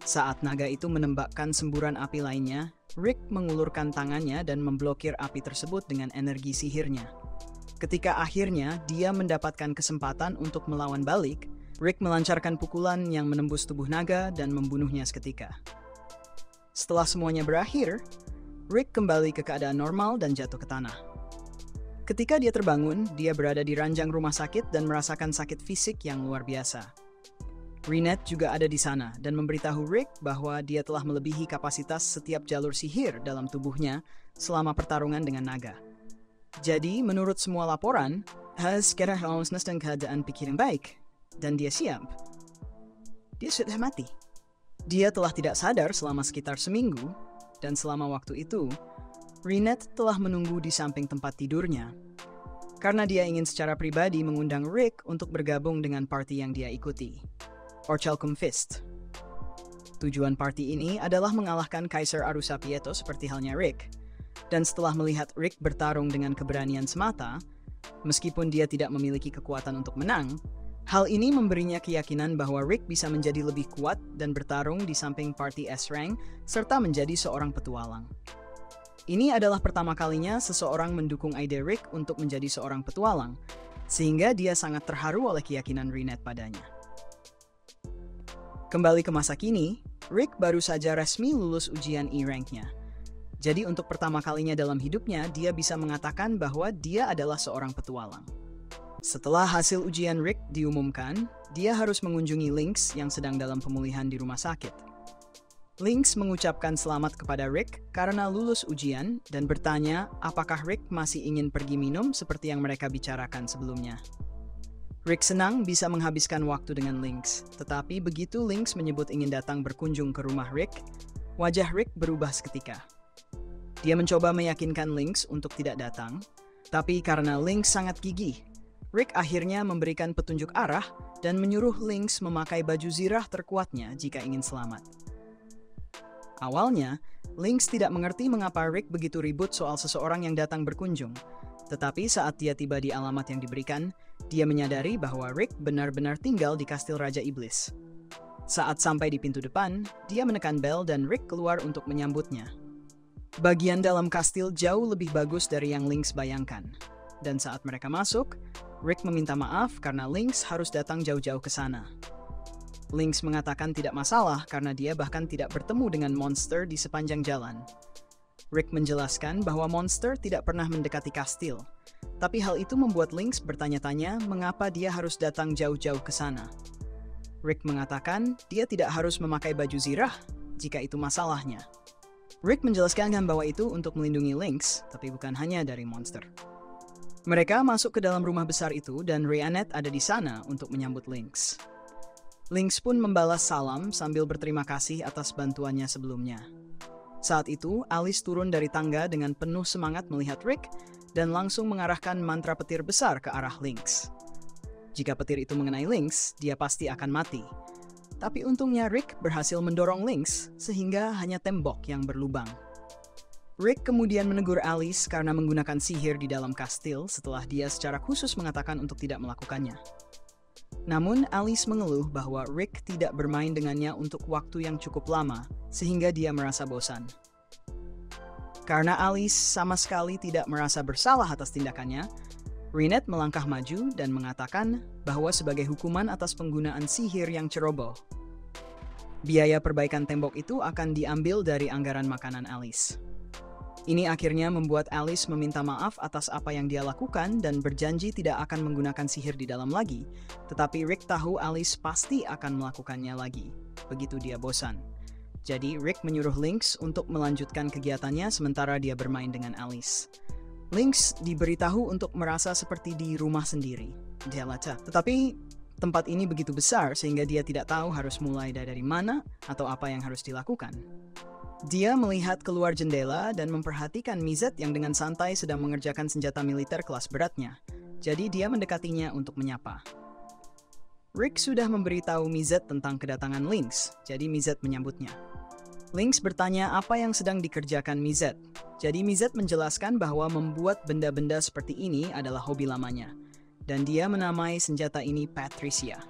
Saat naga itu menembakkan semburan api lainnya, Rick mengulurkan tangannya dan memblokir api tersebut dengan energi sihirnya. Ketika akhirnya dia mendapatkan kesempatan untuk melawan balik, Rick melancarkan pukulan yang menembus tubuh naga dan membunuhnya seketika. Setelah semuanya berakhir, Rick kembali ke keadaan normal dan jatuh ke tanah. Ketika dia terbangun, dia berada di ranjang rumah sakit dan merasakan sakit fisik yang luar biasa. Rinette juga ada di sana dan memberitahu Rick bahwa dia telah melebihi kapasitas setiap jalur sihir dalam tubuhnya selama pertarungan dengan naga. Jadi, menurut semua laporan, sekarang harus dalam keadaan pikiran baik, dan dia siap. Dia sudah mati. Dia telah tidak sadar selama sekitar seminggu, dan selama waktu itu, Rinette telah menunggu di samping tempat tidurnya. Karena dia ingin secara pribadi mengundang Rick untuk bergabung dengan party yang dia ikuti. Orichalcum Fist. Tujuan party ini adalah mengalahkan Kaisar Arusa Pieto seperti halnya Rick. Dan setelah melihat Rick bertarung dengan keberanian semata, meskipun dia tidak memiliki kekuatan untuk menang, hal ini memberinya keyakinan bahwa Rick bisa menjadi lebih kuat dan bertarung di samping party S-Rank serta menjadi seorang petualang. Ini adalah pertama kalinya seseorang mendukung ide Rick untuk menjadi seorang petualang, sehingga dia sangat terharu oleh keyakinan Rinette padanya. Kembali ke masa kini, Rick baru saja resmi lulus ujian E-Rank-nya. Jadi untuk pertama kalinya dalam hidupnya, dia bisa mengatakan bahwa dia adalah seorang petualang. Setelah hasil ujian Rick diumumkan, dia harus mengunjungi Lynx yang sedang dalam pemulihan di rumah sakit. Lynx mengucapkan selamat kepada Rick karena lulus ujian dan bertanya apakah Rick masih ingin pergi minum seperti yang mereka bicarakan sebelumnya. Rick senang bisa menghabiskan waktu dengan Lynx, tetapi begitu Lynx menyebut ingin datang berkunjung ke rumah Rick, wajah Rick berubah seketika. Dia mencoba meyakinkan Lynx untuk tidak datang, tapi karena Lynx sangat gigih, Rick akhirnya memberikan petunjuk arah dan menyuruh Lynx memakai baju zirah terkuatnya jika ingin selamat. Awalnya, Lynx tidak mengerti mengapa Rick begitu ribut soal seseorang yang datang berkunjung. Tetapi saat dia tiba di alamat yang diberikan, dia menyadari bahwa Rick benar-benar tinggal di kastil Raja Iblis. Saat sampai di pintu depan, dia menekan bel dan Rick keluar untuk menyambutnya. Bagian dalam kastil jauh lebih bagus dari yang Lynx bayangkan. Dan saat mereka masuk, Rick meminta maaf karena Lynx harus datang jauh-jauh ke sana. Lynx mengatakan tidak masalah karena dia bahkan tidak bertemu dengan monster di sepanjang jalan. Rick menjelaskan bahwa monster tidak pernah mendekati kastil, tapi hal itu membuat Lynx bertanya-tanya mengapa dia harus datang jauh-jauh ke sana. Rick mengatakan dia tidak harus memakai baju zirah jika itu masalahnya. Rick menjelaskan bahwa itu untuk melindungi Lynx, tapi bukan hanya dari monster. Mereka masuk ke dalam rumah besar itu dan Rinette ada di sana untuk menyambut Lynx. Lynx pun membalas salam sambil berterima kasih atas bantuannya sebelumnya. Saat itu, Alice turun dari tangga dengan penuh semangat melihat Rick dan langsung mengarahkan mantra petir besar ke arah Lynx. Jika petir itu mengenai Lynx, dia pasti akan mati. Tapi untungnya Rick berhasil mendorong Lynx sehingga hanya tembok yang berlubang. Rick kemudian menegur Alice karena menggunakan sihir di dalam kastil setelah dia secara khusus mengatakan untuk tidak melakukannya. Namun, Alice mengeluh bahwa Rick tidak bermain dengannya untuk waktu yang cukup lama, sehingga dia merasa bosan. Karena Alice sama sekali tidak merasa bersalah atas tindakannya, Rinette melangkah maju dan mengatakan bahwa sebagai hukuman atas penggunaan sihir yang ceroboh, biaya perbaikan tembok itu akan diambil dari anggaran makanan Alice. Ini akhirnya membuat Alice meminta maaf atas apa yang dia lakukan dan berjanji tidak akan menggunakan sihir di dalam lagi. Tetapi Rick tahu Alice pasti akan melakukannya lagi, begitu dia bosan. Jadi Rick menyuruh Lynx untuk melanjutkan kegiatannya sementara dia bermain dengan Alice. Lynx diberitahu untuk merasa seperti di rumah sendiri. Tetapi tempat ini begitu besar sehingga dia tidak tahu harus mulai dari mana atau apa yang harus dilakukan. Dia melihat keluar jendela dan memperhatikan Mizet yang dengan santai sedang mengerjakan senjata militer kelas beratnya. Jadi dia mendekatinya untuk menyapa. Rick sudah memberitahu Mizet tentang kedatangan Lynx, jadi Mizet menyambutnya. Lynx bertanya apa yang sedang dikerjakan Mizet. Jadi Mizet menjelaskan bahwa membuat benda-benda seperti ini adalah hobi lamanya. Dan dia menamai senjata ini Patricia.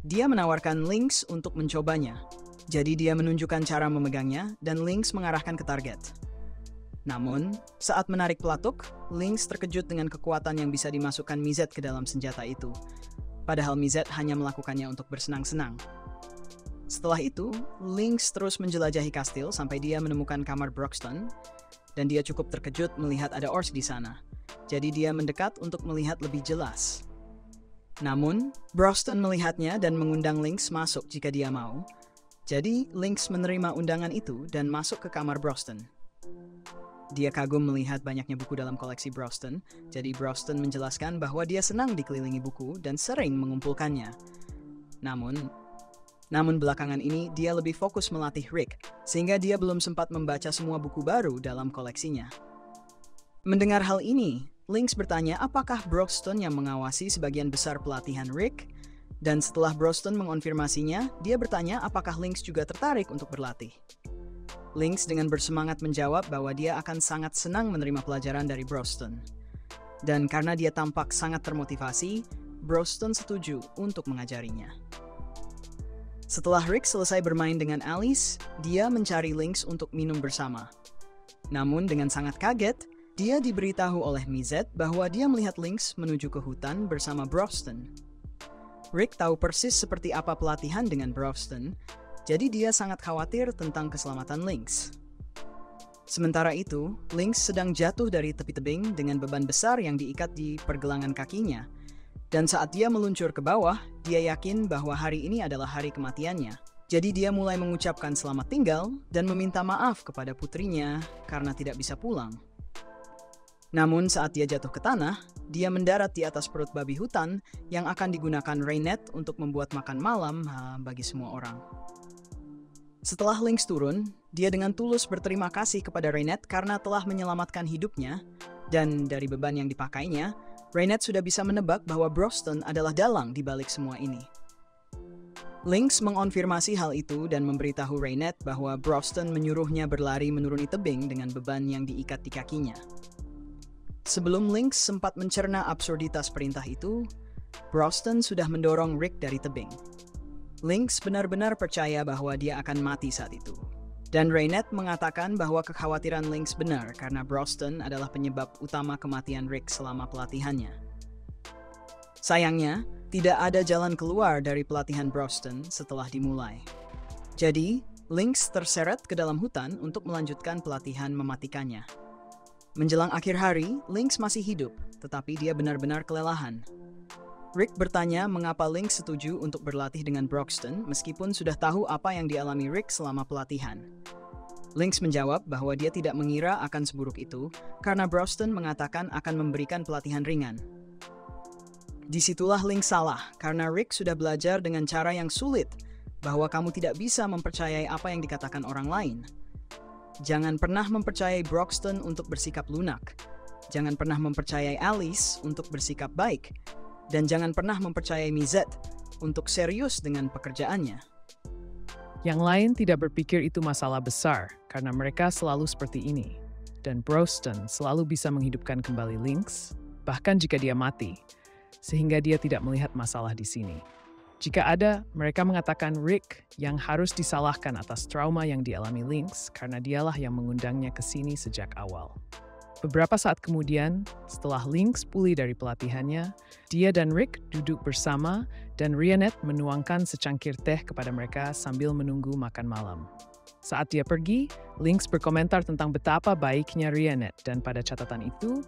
Dia menawarkan Lynx untuk mencobanya. Jadi dia menunjukkan cara memegangnya dan Lynx mengarahkan ke target. Namun, saat menarik pelatuk, Lynx terkejut dengan kekuatan yang bisa dimasukkan Mizet ke dalam senjata itu. Padahal Mizet hanya melakukannya untuk bersenang-senang. Setelah itu, Lynx terus menjelajahi kastil sampai dia menemukan kamar Broxton, dan dia cukup terkejut melihat ada Ors di sana. Jadi dia mendekat untuk melihat lebih jelas. Namun, Broxton melihatnya dan mengundang Lynx masuk jika dia mau. Jadi, Lynx menerima undangan itu dan masuk ke kamar Broxton. Dia kagum melihat banyaknya buku dalam koleksi Broxton, jadi Broxton menjelaskan bahwa dia senang dikelilingi buku dan sering mengumpulkannya. Namun belakangan ini dia lebih fokus melatih Rick, sehingga dia belum sempat membaca semua buku baru dalam koleksinya. Mendengar hal ini, Lynx bertanya apakah Broxton yang mengawasi sebagian besar pelatihan Rick, dan setelah Broxton mengonfirmasinya, dia bertanya apakah Lynx juga tertarik untuk berlatih. Lynx dengan bersemangat menjawab bahwa dia akan sangat senang menerima pelajaran dari Broxton. Dan karena dia tampak sangat termotivasi, Broxton setuju untuk mengajarinya. Setelah Rick selesai bermain dengan Alice, dia mencari Lynx untuk minum bersama. Namun dengan sangat kaget, dia diberitahu oleh Mizet bahwa dia melihat Lynx menuju ke hutan bersama Broxton. Rick tahu persis seperti apa pelatihan dengan Broxton, jadi dia sangat khawatir tentang keselamatan Lynx. Sementara itu, Lynx sedang jatuh dari tepi tebing dengan beban besar yang diikat di pergelangan kakinya. Dan saat dia meluncur ke bawah, dia yakin bahwa hari ini adalah hari kematiannya. Jadi dia mulai mengucapkan selamat tinggal dan meminta maaf kepada putrinya karena tidak bisa pulang. Namun saat dia jatuh ke tanah, dia mendarat di atas perut babi hutan yang akan digunakan Reinette untuk membuat makan malam bagi semua orang. Setelah Lynx turun, dia dengan tulus berterima kasih kepada Reinette karena telah menyelamatkan hidupnya, dan dari beban yang dipakainya, Reinette sudah bisa menebak bahwa Broxton adalah dalang di balik semua ini. Lynx mengonfirmasi hal itu dan memberitahu Reinette bahwa Broxton menyuruhnya berlari menuruni tebing dengan beban yang diikat di kakinya. Sebelum Lynx sempat mencerna absurditas perintah itu, Broxton sudah mendorong Rick dari tebing. Lynx benar-benar percaya bahwa dia akan mati saat itu. Dan Reinette mengatakan bahwa kekhawatiran Lynx benar karena Broxton adalah penyebab utama kematian Rick selama pelatihannya. Sayangnya, tidak ada jalan keluar dari pelatihan Broxton setelah dimulai. Jadi, Lynx terseret ke dalam hutan untuk melanjutkan pelatihan mematikannya. Menjelang akhir hari, Lynx masih hidup, tetapi dia benar-benar kelelahan. Rick bertanya mengapa Lynx setuju untuk berlatih dengan Broxton meskipun sudah tahu apa yang dialami Rick selama pelatihan. Lynx menjawab bahwa dia tidak mengira akan seburuk itu karena Broxton mengatakan akan memberikan pelatihan ringan. Disitulah Lynx salah karena Rick sudah belajar dengan cara yang sulit bahwa kamu tidak bisa mempercayai apa yang dikatakan orang lain. Jangan pernah mempercayai Broxton untuk bersikap lunak. Jangan pernah mempercayai Alice untuk bersikap baik. Dan jangan pernah mempercayai Mizet untuk serius dengan pekerjaannya. Yang lain tidak berpikir itu masalah besar karena mereka selalu seperti ini. Dan Broxton selalu bisa menghidupkan kembali Lynx, bahkan jika dia mati, sehingga dia tidak melihat masalah di sini. Jika ada, mereka mengatakan Rick yang harus disalahkan atas trauma yang dialami Lynx karena dialah yang mengundangnya ke sini sejak awal. Beberapa saat kemudian, setelah Lynx pulih dari pelatihannya, dia dan Rick duduk bersama dan Reinette menuangkan secangkir teh kepada mereka sambil menunggu makan malam. Saat dia pergi, Lynx berkomentar tentang betapa baiknya Reinette dan pada catatan itu,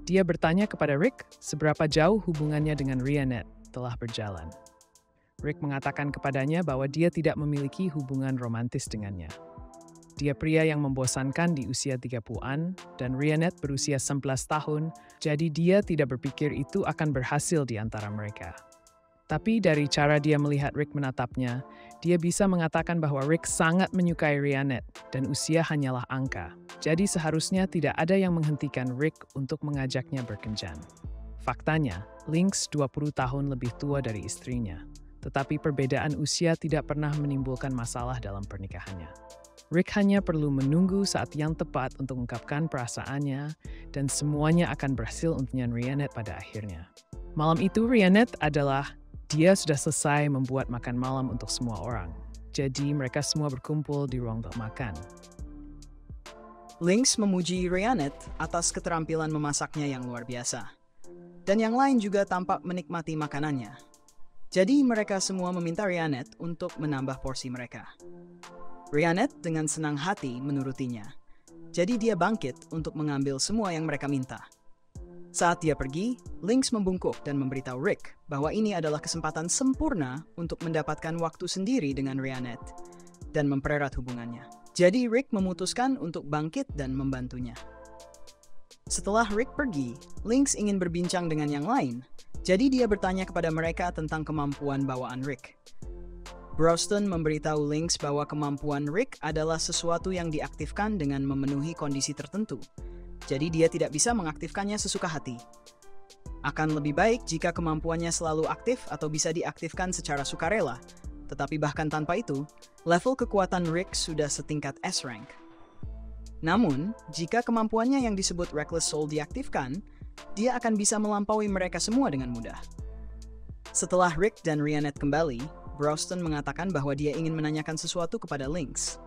dia bertanya kepada Rick seberapa jauh hubungannya dengan Reinette telah berjalan. Rick mengatakan kepadanya bahwa dia tidak memiliki hubungan romantis dengannya. Dia pria yang membosankan di usia 30-an dan Reinette berusia 11 tahun, jadi dia tidak berpikir itu akan berhasil di antara mereka. Tapi dari cara dia melihat Rick menatapnya, dia bisa mengatakan bahwa Rick sangat menyukai Reinette dan usia hanyalah angka. Jadi seharusnya tidak ada yang menghentikan Rick untuk mengajaknya berkencan. Faktanya, Lynx 20 tahun lebih tua dari istrinya, tetapi perbedaan usia tidak pernah menimbulkan masalah dalam pernikahannya. Rick hanya perlu menunggu saat yang tepat untuk mengungkapkan perasaannya dan semuanya akan berhasil untuknya Reinette pada akhirnya. Malam itu Reinette adalah dia sudah selesai membuat makan malam untuk semua orang. Jadi mereka semua berkumpul di ruang makan. Lynx memuji Rhiannet atas keterampilan memasaknya yang luar biasa. Dan yang lain juga tampak menikmati makanannya. Jadi mereka semua meminta Rhiannet untuk menambah porsi mereka. Rhiannet dengan senang hati menurutinya. Jadi dia bangkit untuk mengambil semua yang mereka minta. Saat dia pergi, Lynx membungkuk dan memberitahu Rick bahwa ini adalah kesempatan sempurna untuk mendapatkan waktu sendiri dengan Rhiannet dan mempererat hubungannya. Jadi Rick memutuskan untuk bangkit dan membantunya. Setelah Rick pergi, Lynx ingin berbincang dengan yang lain, jadi dia bertanya kepada mereka tentang kemampuan bawaan Rick. Broston memberitahu Lynx bahwa kemampuan Rick adalah sesuatu yang diaktifkan dengan memenuhi kondisi tertentu. Jadi dia tidak bisa mengaktifkannya sesuka hati. Akan lebih baik jika kemampuannya selalu aktif atau bisa diaktifkan secara sukarela. Tetapi bahkan tanpa itu, level kekuatan Rick sudah setingkat S-Rank. Namun, jika kemampuannya yang disebut Reckless Soul diaktifkan, dia akan bisa melampaui mereka semua dengan mudah. Setelah Rick dan Rhiannet kembali, Broston mengatakan bahwa dia ingin menanyakan sesuatu kepada Lynx.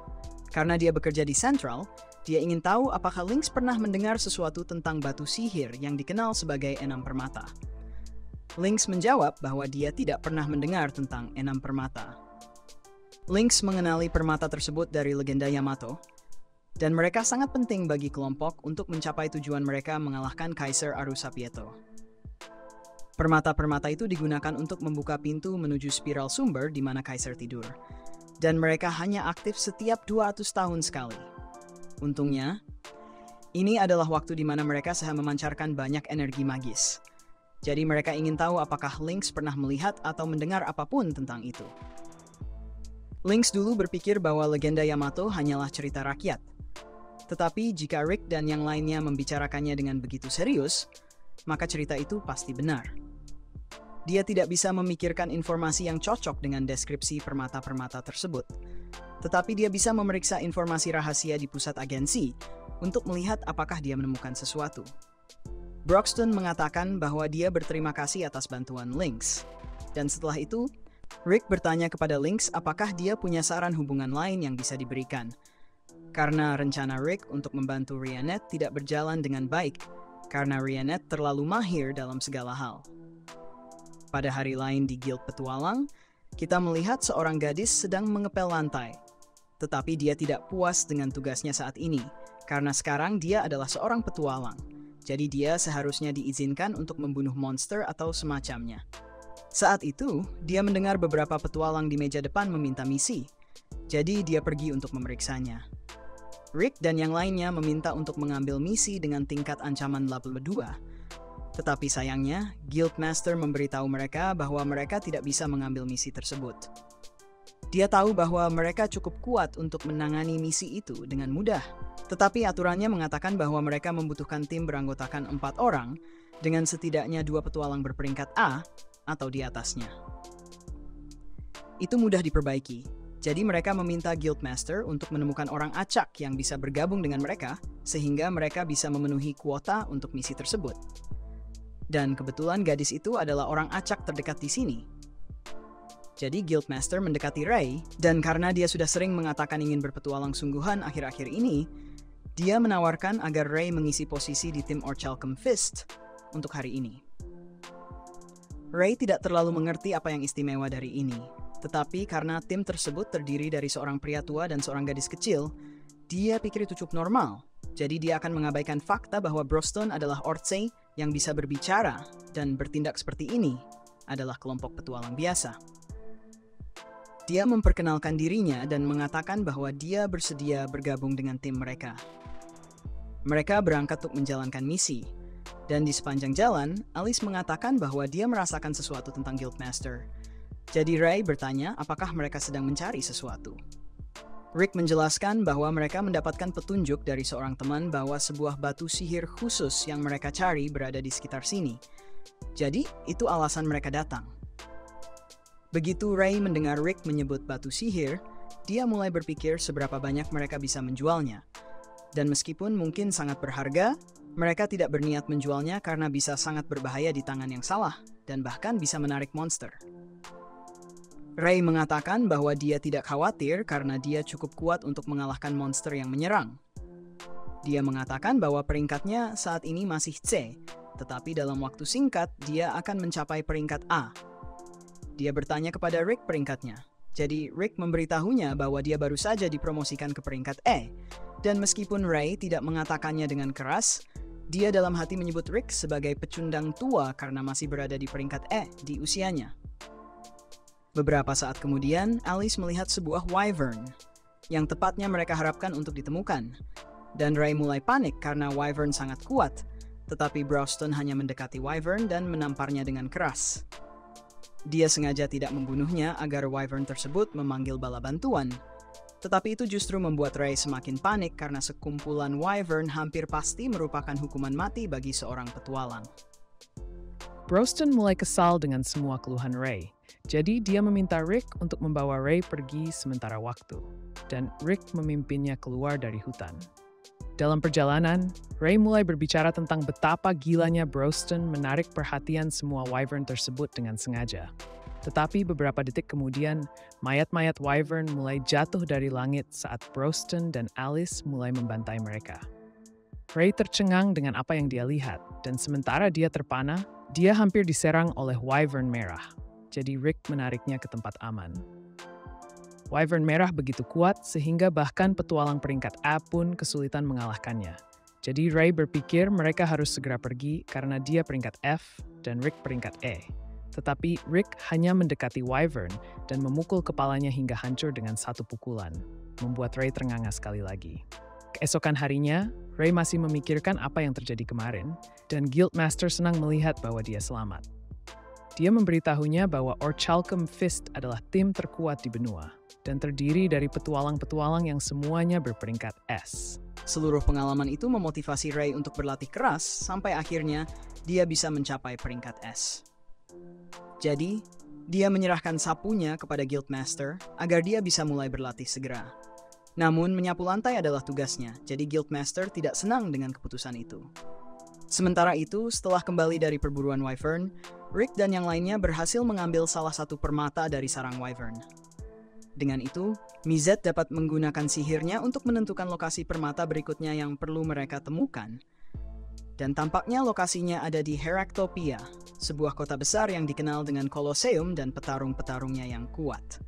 Karena dia bekerja di Central, dia ingin tahu apakah Lynx pernah mendengar sesuatu tentang batu sihir yang dikenal sebagai Enam Permata. Lynx menjawab bahwa dia tidak pernah mendengar tentang Enam Permata. Lynx mengenali permata tersebut dari legenda Yamato, dan mereka sangat penting bagi kelompok untuk mencapai tujuan mereka mengalahkan Kaisar Arusapieto. Permata-permata itu digunakan untuk membuka pintu menuju spiral sumber di mana Kaisar tidur, dan mereka hanya aktif setiap 200 tahun sekali. Untungnya, ini adalah waktu di mana mereka sedang memancarkan banyak energi magis. Jadi mereka ingin tahu apakah Lynx pernah melihat atau mendengar apapun tentang itu. Lynx dulu berpikir bahwa legenda Yamato hanyalah cerita rakyat. Tetapi jika Rick dan yang lainnya membicarakannya dengan begitu serius, maka cerita itu pasti benar. Dia tidak bisa memikirkan informasi yang cocok dengan deskripsi permata-permata tersebut. Tetapi dia bisa memeriksa informasi rahasia di pusat agensi untuk melihat apakah dia menemukan sesuatu. Broxton mengatakan bahwa dia berterima kasih atas bantuan Lynx. Dan setelah itu, Rick bertanya kepada Lynx apakah dia punya saran hubungan lain yang bisa diberikan. Karena rencana Rick untuk membantu Rhiannet tidak berjalan dengan baik, karena Rhiannet terlalu mahir dalam segala hal. Pada hari lain di Guild Petualang, kita melihat seorang gadis sedang mengepel lantai. Tetapi dia tidak puas dengan tugasnya saat ini, karena sekarang dia adalah seorang petualang. Jadi dia seharusnya diizinkan untuk membunuh monster atau semacamnya. Saat itu, dia mendengar beberapa petualang di meja depan meminta misi. Jadi dia pergi untuk memeriksanya. Rick dan yang lainnya meminta untuk mengambil misi dengan tingkat ancaman level 2. Tetapi sayangnya, Guildmaster memberitahu mereka bahwa mereka tidak bisa mengambil misi tersebut. Dia tahu bahwa mereka cukup kuat untuk menangani misi itu dengan mudah. Tetapi aturannya mengatakan bahwa mereka membutuhkan tim beranggotakan 4 orang dengan setidaknya 2 petualang berperingkat A atau di atasnya. Itu mudah diperbaiki. Jadi mereka meminta Guildmaster untuk menemukan orang acak yang bisa bergabung dengan mereka sehingga mereka bisa memenuhi kuota untuk misi tersebut. Dan kebetulan gadis itu adalah orang acak terdekat di sini. Jadi Guildmaster mendekati Ray, dan karena dia sudah sering mengatakan ingin berpetualang sungguhan akhir-akhir ini, dia menawarkan agar Ray mengisi posisi di tim Orichalcum Fist untuk hari ini. Ray tidak terlalu mengerti apa yang istimewa dari ini, tetapi karena tim tersebut terdiri dari seorang pria tua dan seorang gadis kecil, dia pikir itu cukup normal. Jadi dia akan mengabaikan fakta bahwa Broston adalah Ortsey yang bisa berbicara dan bertindak seperti ini adalah kelompok petualang biasa. Dia memperkenalkan dirinya dan mengatakan bahwa dia bersedia bergabung dengan tim mereka. Mereka berangkat untuk menjalankan misi, dan di sepanjang jalan, Alice mengatakan bahwa dia merasakan sesuatu tentang Guildmaster. Jadi Ray bertanya apakah mereka sedang mencari sesuatu. Rick menjelaskan bahwa mereka mendapatkan petunjuk dari seorang teman bahwa sebuah batu sihir khusus yang mereka cari berada di sekitar sini. Jadi, itu alasan mereka datang. Begitu Ray mendengar Rick menyebut batu sihir, dia mulai berpikir seberapa banyak mereka bisa menjualnya. Dan meskipun mungkin sangat berharga, mereka tidak berniat menjualnya karena bisa sangat berbahaya di tangan yang salah dan bahkan bisa menarik monster. Ray mengatakan bahwa dia tidak khawatir karena dia cukup kuat untuk mengalahkan monster yang menyerang. Dia mengatakan bahwa peringkatnya saat ini masih C, tetapi dalam waktu singkat dia akan mencapai peringkat A. Dia bertanya kepada Rick peringkatnya. Jadi Rick memberitahunya bahwa dia baru saja dipromosikan ke peringkat E. Dan meskipun Ray tidak mengatakannya dengan keras, dia dalam hati menyebut Rick sebagai pecundang tua karena masih berada di peringkat E di usianya. Beberapa saat kemudian, Alice melihat sebuah wyvern, yang tepatnya mereka harapkan untuk ditemukan. Dan Ray mulai panik karena wyvern sangat kuat, tetapi Broston hanya mendekati wyvern dan menamparnya dengan keras. Dia sengaja tidak membunuhnya agar wyvern tersebut memanggil bala bantuan. Tetapi itu justru membuat Ray semakin panik karena sekumpulan wyvern hampir pasti merupakan hukuman mati bagi seorang petualang. Broston mulai kesal dengan semua keluhan Ray. Jadi dia meminta Rick untuk membawa Ray pergi sementara waktu. Dan Rick memimpinnya keluar dari hutan. Dalam perjalanan, Ray mulai berbicara tentang betapa gilanya Broston menarik perhatian semua wyvern tersebut dengan sengaja. Tetapi beberapa detik kemudian, mayat-mayat wyvern mulai jatuh dari langit saat Broston dan Alice mulai membantai mereka. Ray tercengang dengan apa yang dia lihat, dan sementara dia terpana, dia hampir diserang oleh wyvern merah. Jadi Rick menariknya ke tempat aman. Wyvern merah begitu kuat sehingga bahkan petualang peringkat A pun kesulitan mengalahkannya. Jadi Ray berpikir mereka harus segera pergi karena dia peringkat F dan Rick peringkat E. Tetapi Rick hanya mendekati wyvern dan memukul kepalanya hingga hancur dengan satu pukulan, membuat Ray ternganga sekali lagi. Keesokan harinya, Ray masih memikirkan apa yang terjadi kemarin, dan Guildmaster senang melihat bahwa dia selamat. Dia memberitahunya bahwa Orichalcum Fist adalah tim terkuat di benua, dan terdiri dari petualang-petualang yang semuanya berperingkat S. Seluruh pengalaman itu memotivasi Ray untuk berlatih keras sampai akhirnya dia bisa mencapai peringkat S. Jadi, dia menyerahkan sapunya kepada Guildmaster agar dia bisa mulai berlatih segera. Namun, menyapu lantai adalah tugasnya, jadi Guildmaster tidak senang dengan keputusan itu. Sementara itu, setelah kembali dari perburuan wyvern, Rick dan yang lainnya berhasil mengambil salah satu permata dari sarang wyvern. Dengan itu, Mizet dapat menggunakan sihirnya untuk menentukan lokasi permata berikutnya yang perlu mereka temukan. Dan tampaknya lokasinya ada di Heraktopia, sebuah kota besar yang dikenal dengan Colosseum dan petarung-petarungnya yang kuat.